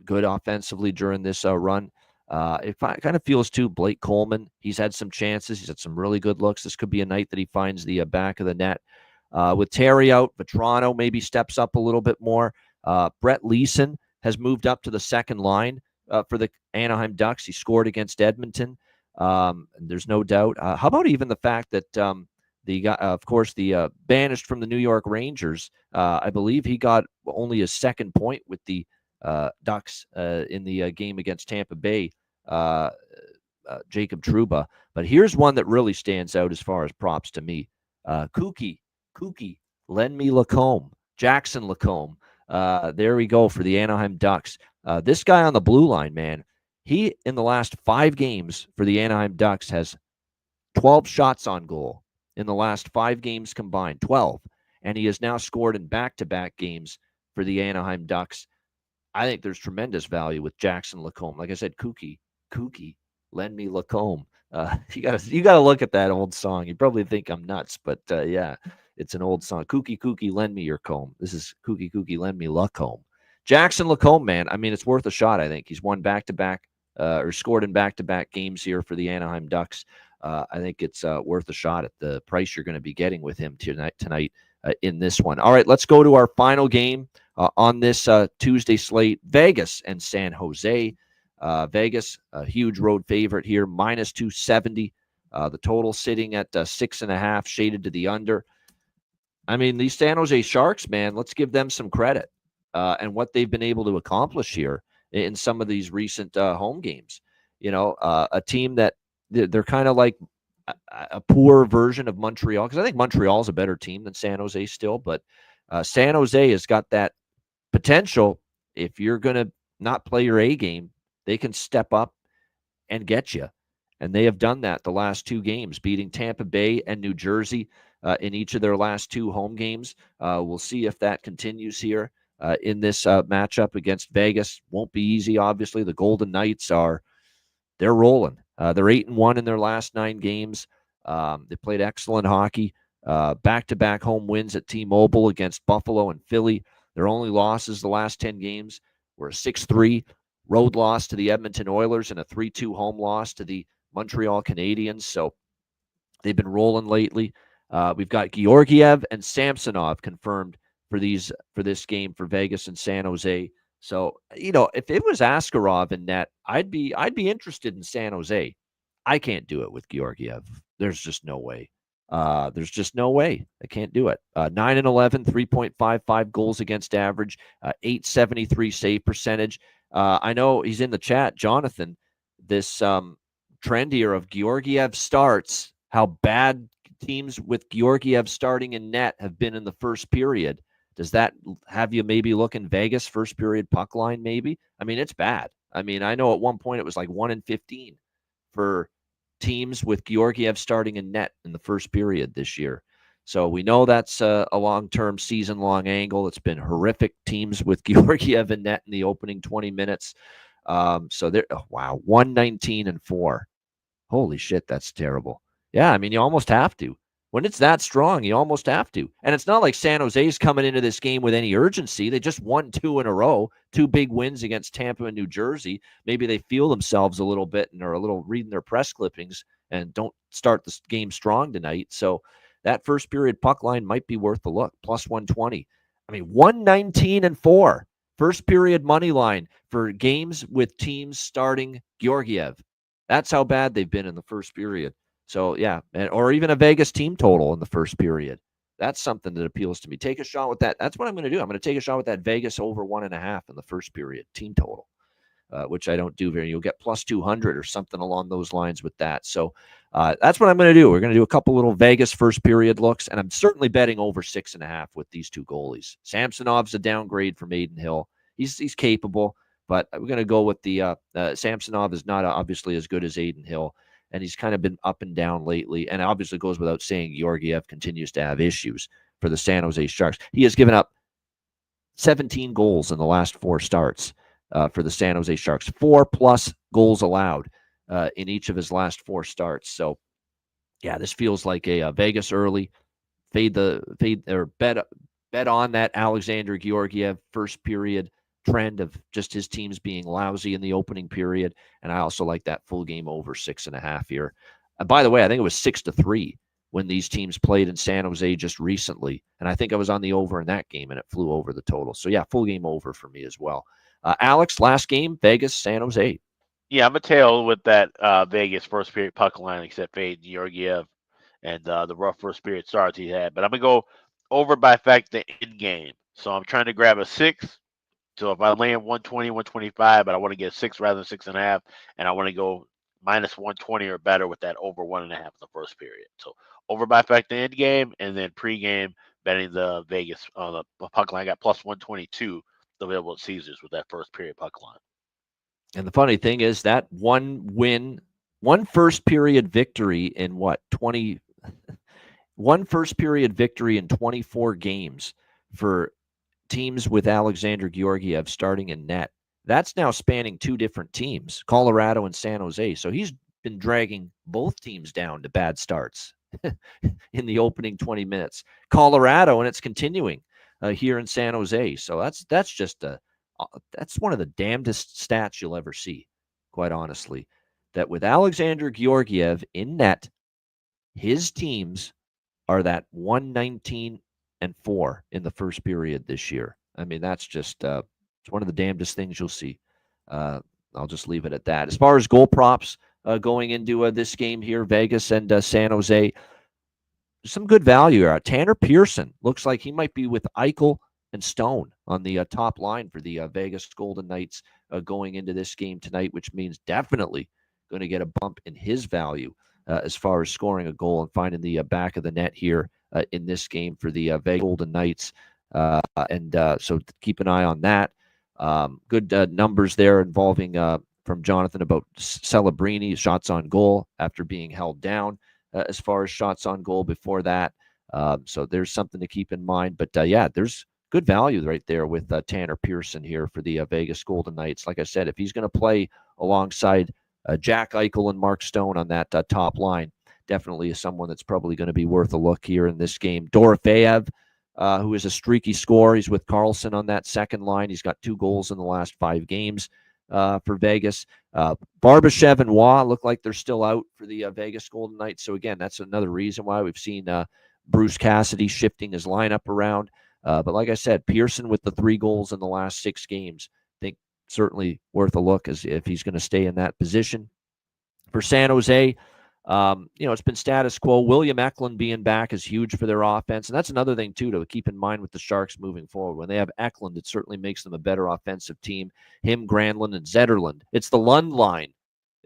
good offensively during this run. It kind of feels too Blake Coleman. He's had some chances. He's had some really good looks. This could be a night that he finds the back of the net. With Terry out, Vetrano maybe steps up a little bit more. Brett Leeson has moved up to the second line for the Anaheim Ducks. He scored against Edmonton. There's no doubt. How about even the fact that the guy, of course, the banished from the New York Rangers, I believe he got only his second point with the Ducks in the game against Tampa Bay, Jacob Trouba. But here's one that really stands out as far as props to me. Kooky, lend me Lacombe, Jackson Lacombe. There we go for the Anaheim Ducks. This guy on the blue line, man, he in the last 5 games for the Anaheim Ducks has 12 shots on goal in the last 5 games combined, 12. And he has now scored in back-to-back games for the Anaheim Ducks. I think there's tremendous value with Jackson Lacombe. Like I said, Kooky, lend me Lacombe. You gotta look at that old song. You probably think I'm nuts, but yeah, it's an old song. Kooky, lend me your comb. This is Kooky, lend me Lacombe. Jackson Lacombe, man. I mean, it's worth a shot. I think he's won back-to-back or scored in back-to-back games here for the Anaheim Ducks. I think it's worth a shot at the price you're going to be getting with him tonight in this one. All right, let's go to our final game on this Tuesday slate. Vegas and San Jose. Vegas, a huge road favorite here, minus 270. The total sitting at 6.5, shaded to the under. I mean, these San Jose Sharks, man, let's give them some credit and what they've been able to accomplish here in some of these recent home games. You know, a team that they're kind of like a poor version of Montreal, because I think Montreal is a better team than San Jose still, but San Jose has got that potential. If you're going to not play your A game, they can step up and get you. And they have done that the last 2 games, beating Tampa Bay and New Jersey in each of their last 2 home games. We'll see if that continues here in this matchup against Vegas. Won't be easy, obviously. The Golden Knights they're rolling. They're 8-1 in their last 9 games. They played excellent hockey. Back-to-back home wins at T-Mobile against Buffalo and Philly. Their only losses the last 10 games were a 6-3 road loss to the Edmonton Oilers and a 3-2 home loss to the Montreal Canadiens. So they've been rolling lately. We've got Georgiev and Samsonov confirmed for this game for Vegas and San Jose. So, you know, if it was Askarov in net, I'd be interested in San Jose. I can't do it with Georgiev. There's just no way. There's just no way. I can't do it. 9-11, 3.55 goals against average, 873 save percentage. I know he's in the chat, Jonathan. This trend here of Georgiev starts, how bad teams with Georgiev starting in net have been in the first period. Does that have you maybe look in Vegas first period puck line maybe? I mean, it's bad. I mean, I know at one point it was like 1-15 for teams with Georgiev starting in net in the first period this year. So we know that's a long-term, season-long angle. It's been horrific teams with Georgiev in net in the opening 20 minutes. So they're, 119-4. Holy shit, that's terrible. Yeah, I mean, you almost have to. When it's that strong, you almost have to. And it's not like San Jose's coming into this game with any urgency. They just won 2 in a row, 2 big wins against Tampa and New Jersey. Maybe they feel themselves a little bit and are a little reading their press clippings and don't start the game strong tonight. So that first period puck line might be worth the look, plus 120. I mean, 119-4. First period money line for games with teams starting Georgiev. That's how bad they've been in the first period. So, yeah, or even a Vegas team total in the first period. That's something that appeals to me. Take a shot with that. That's what I'm going to do. I'm going to take a shot with that Vegas over 1.5 in the first period team total, which I don't do very. You'll get plus 200 or something along those lines with that. So that's what I'm going to do. We're going to do a couple little Vegas first period looks, and I'm certainly betting over 6.5 with these 2 goalies. Samsonov's a downgrade from Aiden Hill. He's capable, but we're going to go with the Samsonov is not obviously as good as Aiden Hill. And he's kind of been up and down lately. And obviously goes without saying, Georgiev continues to have issues for the San Jose Sharks. He has given up 17 goals in the last 4 starts for the San Jose Sharks. 4+ goals allowed in each of his last 4 starts. So, yeah, this feels like a Vegas early bet bet on that Alexander Georgiev first period trend of just his teams being lousy in the opening period. And I also like that full game over 6.5 here. By the way, I think it was 6-3 when these teams played in San Jose just recently. And I think I was on the over in that game and it flew over the total. So yeah, full game over for me as well. Alex, last game, Vegas, San Jose. Yeah, I'm a tail with that Vegas first period puck line, except for Georgiev and the rough first period starts he had. But I'm going to go over by fact the end game. So I'm trying to grab a 6. So if I land 120, 125, but I want to get 6 rather than 6.5, and I want to go minus 120 or better with that over 1.5 in the first period. So over by fact the end game, and then pregame betting the Vegas the puck line. I got plus 122 available at Caesars with that first period puck line. And the funny thing is that one first period victory in one first period victory in 24 games for teams with Alexander Georgiev starting in net. That's now spanning 2 different teams, Colorado and San Jose. So he's been dragging both teams down to bad starts in the opening 20 minutes. Colorado, and it's continuing here in San Jose. So that's just that's one of the damnedest stats you'll ever see, quite honestly, that with Alexander Georgiev in net, his teams are that 119-4 in the first period this year. I mean, that's just it's one of the damnedest things you'll see. I'll just leave it at that. As far as goal props going into this game here, Vegas and San Jose, some good value here. Tanner Pearson looks like he might be with Eichel and Stone on the top line for the Vegas Golden Knights going into this game tonight, which means definitely going to get a bump in his value as far as scoring a goal and finding the back of the net here in this game for the Vegas Golden Knights. So keep an eye on that. Good numbers there involving from Jonathan about Celebrini, shots on goal after being held down as far as shots on goal before that. So there's something to keep in mind. But yeah, there's good value right there with Tanner Pearson here for the Vegas Golden Knights. Like I said, if he's going to play alongside Jack Eichel and Mark Stone on that top line, definitely is someone that's probably going to be worth a look here in this game. Dorofeyev, who is a streaky scorer. He's with Carlson on that second line. He's got 2 goals in the last 5 games for Vegas. Barbashev and Waugh look like they're still out for the Vegas Golden Knights. So again, that's another reason why we've seen Bruce Cassidy shifting his lineup around. But like I said, Pearson with the 3 goals in the last 6 games, I think certainly worth a look as if he's going to stay in that position. For San Jose, it's been status quo. William Eklund being back is huge for their offense. And that's another thing, too, to keep in mind with the Sharks moving forward. When they have Eklund, it certainly makes them a better offensive team. Him, Granlund, and Zetterlund. It's the Lund line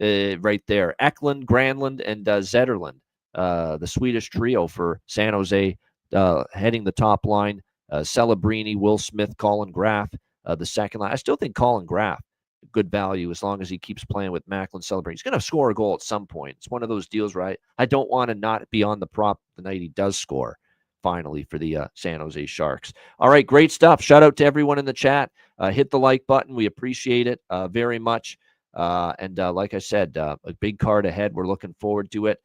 right there. Eklund, Granlund, and Zetterlund, the Swedish trio for San Jose heading the top line. Celebrini, Will Smith, Colin Graff, the second line. I still think Colin Graff, good value as long as he keeps playing with Macklin Celebrini. He's going to score a goal at some point. It's one of those deals where I don't want to not be on the prop the night he does score, finally, for the San Jose Sharks. All right, great stuff. Shout out to everyone in the chat. Hit the like button. We appreciate it very much. Like I said, a big card ahead. We're looking forward to it.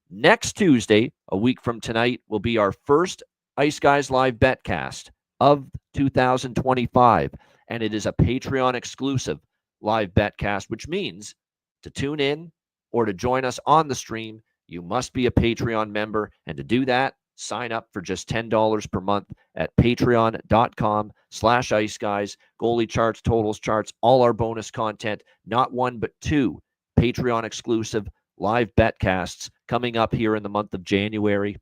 Next Tuesday, a week from tonight, will be our first Ice Guys Live Betcast of 2025, and it is a Patreon exclusive live betcast, which means to tune in or to join us on the stream, you must be a Patreon member, and to do that, sign up for just $10 per month at patreon.com/iceguys. Goalie charts, totals charts, all our bonus content, not 1 but 2 Patreon exclusive live betcasts coming up here in the month of January,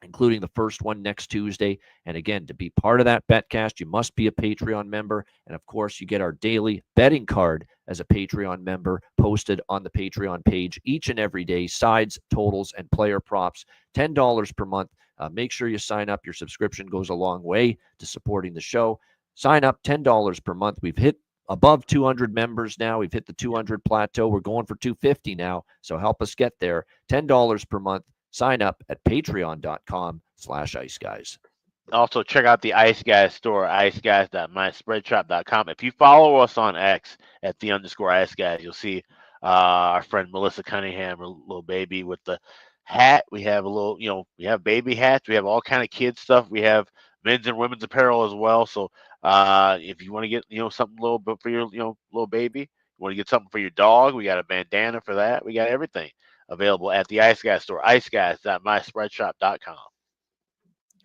including the first one next Tuesday. And again, to be part of that betcast, you must be a Patreon member. And of course, you get our daily betting card as a Patreon member posted on the Patreon page each and every day, sides, totals, and player props, $10 per month. Make sure you sign up. Your subscription goes a long way to supporting the show. Sign up, $10 per month. We've hit above 200 members now. We've hit the 200 plateau. We're going for 250 now. So help us get there. $10 per month. Sign up at patreon.com/iceguys. Also, check out the Ice Guys store, iceguys.myspreadshop.com. If you follow us on X at @the_Ice Guys, you'll see our friend Melissa Cunningham, her little baby with the hat. We have we have baby hats. We have all kind of kids stuff. We have men's and women's apparel as well. So if you want to get something a little bit for your little baby, you want to get something for your dog, we got a bandana for that. We got everything available at the Ice Guys store, iceguys.myspreadshop.com.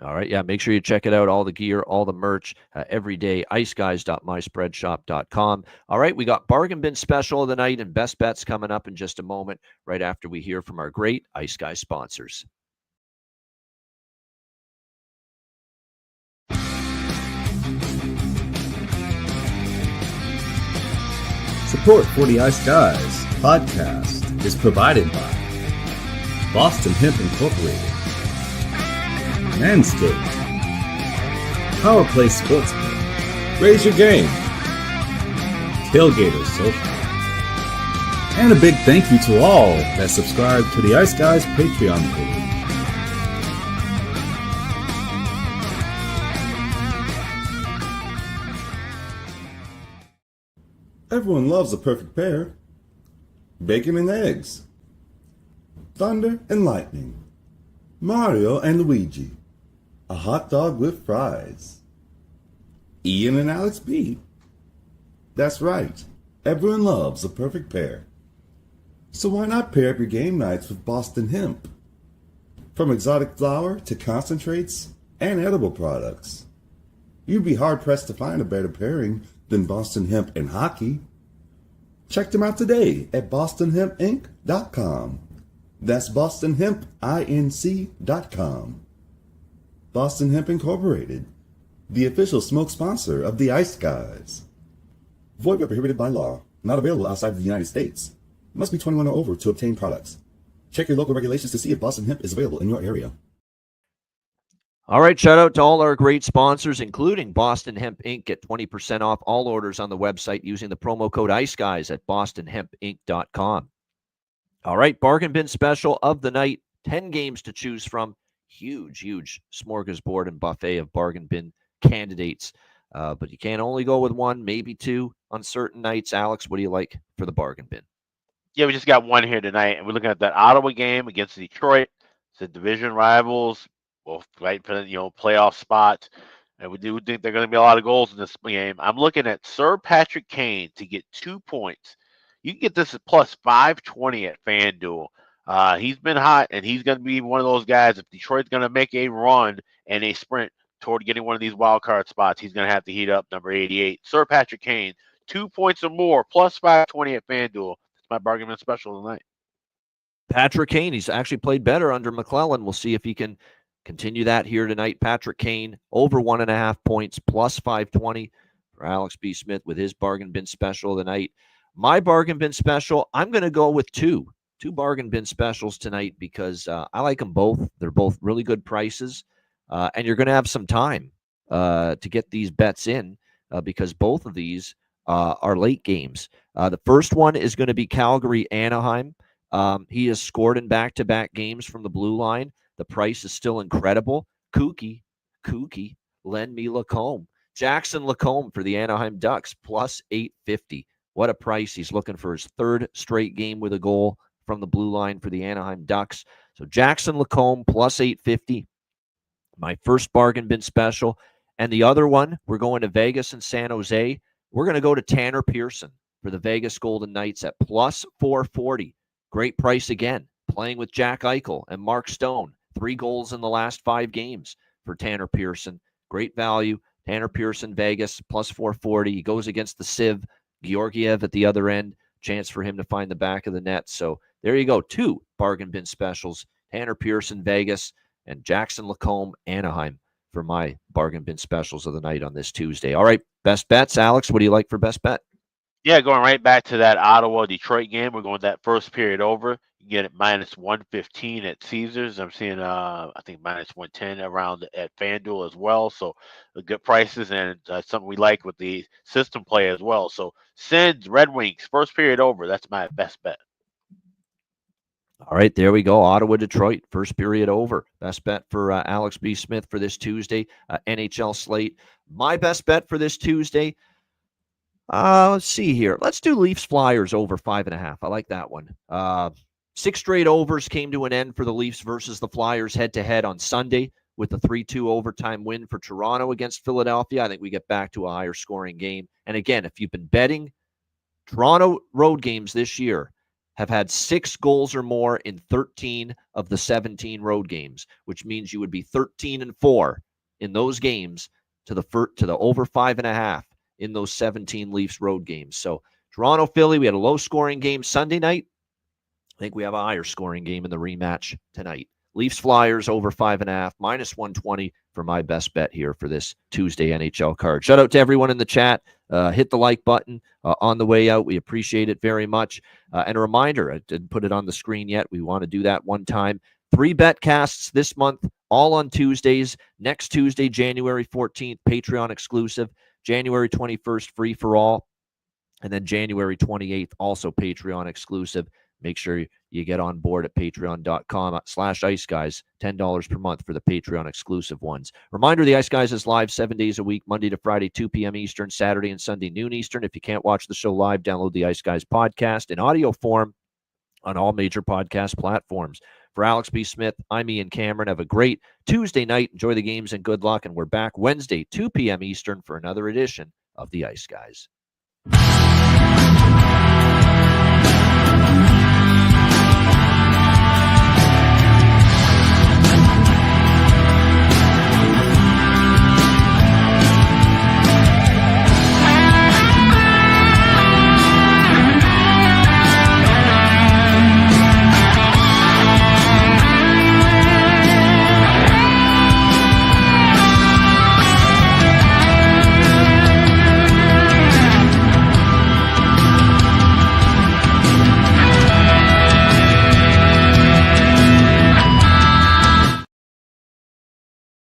All right. Yeah. Make sure you check it out. All the gear, all the merch, every day. iceguys.myspreadshop.com. All right. We got Bargain Bin Special of the night and Best Bets coming up in just a moment, right after we hear from our great Ice Guys sponsors. Support for the Ice Guys podcast is provided by Boston Hemp Incorporated, Manscaped, Power Play Sportsbook, Raise Your Game, Tailgaters Social, and a big thank you to all that subscribe to the Ice Guys Patreon page. Everyone loves a perfect pair. Bacon and eggs. Thunder and lightning. Mario and Luigi. A hot dog with fries. Ian and Alex B. That's right. Everyone loves a perfect pair. So why not pair up your game nights with Boston Hemp? From exotic flower to concentrates and edible products. You'd be hard-pressed to find a better pairing than Boston Hemp and hockey. Check them out today at bostonhempinc.com. That's bostonhempinc.com. Boston Hemp Incorporated, the official smoke sponsor of the Ice Guys. Void where prohibited by law. Not available outside of the United States. Must be 21 or over to obtain products. Check your local regulations to see if Boston Hemp is available in your area. All right, shout out to all our great sponsors, including Boston Hemp Inc. Get 20% off all orders on the website using the promo code IceGuys at bostonhempinc.com. All right, Bargain Bin Special of the night, 10 games to choose from. Huge smorgasbord and buffet of Bargain Bin candidates. But you can't only go with one, maybe two on certain nights. Alex, what do you like for the Bargain Bin? Yeah, we just got one here tonight, and we're looking at that Ottawa game against Detroit. It's the division rivals. Both right for playoff spots, and we do think there are going to be a lot of goals in this game. I'm looking at Sir Patrick Kane to get 2 points. You can get this at plus 520 at FanDuel. He's been hot, and he's going to be one of those guys. If Detroit's going to make a run and a sprint toward getting one of these wild card spots, he's going to have to heat up number 88. Sir Patrick Kane, 2 points or more, plus 520 at FanDuel. That's my bargain bin special tonight. Patrick Kane, he's actually played better under McClellan. We'll see if he can continue that here tonight. Patrick Kane, over 1.5 points, plus 520 for Alex B. Smith with his bargain bin special of the night. My bargain bin special, I'm going to go with two bargain bin specials tonight because I like them both. They're both really good prices, and you're going to have some time to get these bets in because both of these are late games. The first one is going to be Calgary-Anaheim. He has scored in back-to-back games from the blue line. The price is still incredible. Kooky, lend me Lacombe. Jackson Lacombe for the Anaheim Ducks, plus 850. What a price. He's looking for his third straight game with a goal from the blue line for the Anaheim Ducks. So Jackson Lacombe, plus 850. My first bargain bin special. And the other one, we're going to Vegas and San Jose. We're going to go to Tanner Pearson for the Vegas Golden Knights at plus 440. Great price again. Playing with Jack Eichel and Mark Stone. 3 goals in the last 5 games for Tanner Pearson. Great value. Tanner Pearson, Vegas, plus 440. He goes against the Civ. Georgiev at the other end. Chance for him to find the back of the net. So there you go. 2 bargain bin specials. Tanner Pearson, Vegas, and Jackson Lacombe, Anaheim for my bargain bin specials of the night on this Tuesday. All right, best bets. Alex, what do you like for best bet? Yeah, going right back to that Ottawa-Detroit game. We're going that first period over. You get it minus 115 at Caesars. I'm seeing, I think, minus 110 around at FanDuel as well. So good prices and something we like with the system play as well. So Sens, Red Wings, first period over. That's my best bet. All right, there we go. Ottawa-Detroit, first period over. Best bet for Alex B. Smith for this Tuesday, NHL slate. My best bet for this Tuesday, let's see here. Let's do Leafs-Flyers over 5.5. I like that one. 6 straight overs came to an end for the Leafs versus the Flyers head-to-head on Sunday. with a 3-2 overtime win for Toronto against Philadelphia. I think we get back to a higher scoring game. And again, if you've been betting, Toronto road games this year have had 6 goals or more in 13 of the 17 road games, which means you would be 13-4 in those games to the over 5.5 in those 17 Leafs road games. So Toronto, Philly, we had a low scoring game Sunday night. I think we have a higher scoring game in the rematch tonight. Leafs Flyers over 5.5, minus 120 for my best bet here for this Tuesday NHL card. Shout out to everyone in the chat. Hit the like button on the way out. We appreciate it very much. And a reminder, I didn't put it on the screen yet. We want to do that one time. 3 bet casts this month, all on Tuesdays. Next Tuesday, January 14th, Patreon exclusive. January 21st, free for all. And then January 28th, also Patreon exclusive. Make sure you get on board at patreon.com/IceGuys, $10 per month for the Patreon exclusive ones. Reminder, the Ice Guys is live 7 days a week, Monday to Friday, 2 p.m. Eastern, Saturday and Sunday, noon Eastern. If you can't watch the show live, download the Ice Guys podcast in audio form on all major podcast platforms. For Alex B. Smith, I'm Ian Cameron. Have a great Tuesday night. Enjoy the games and good luck. And we're back Wednesday, 2 p.m. Eastern for another edition of the Ice Guys.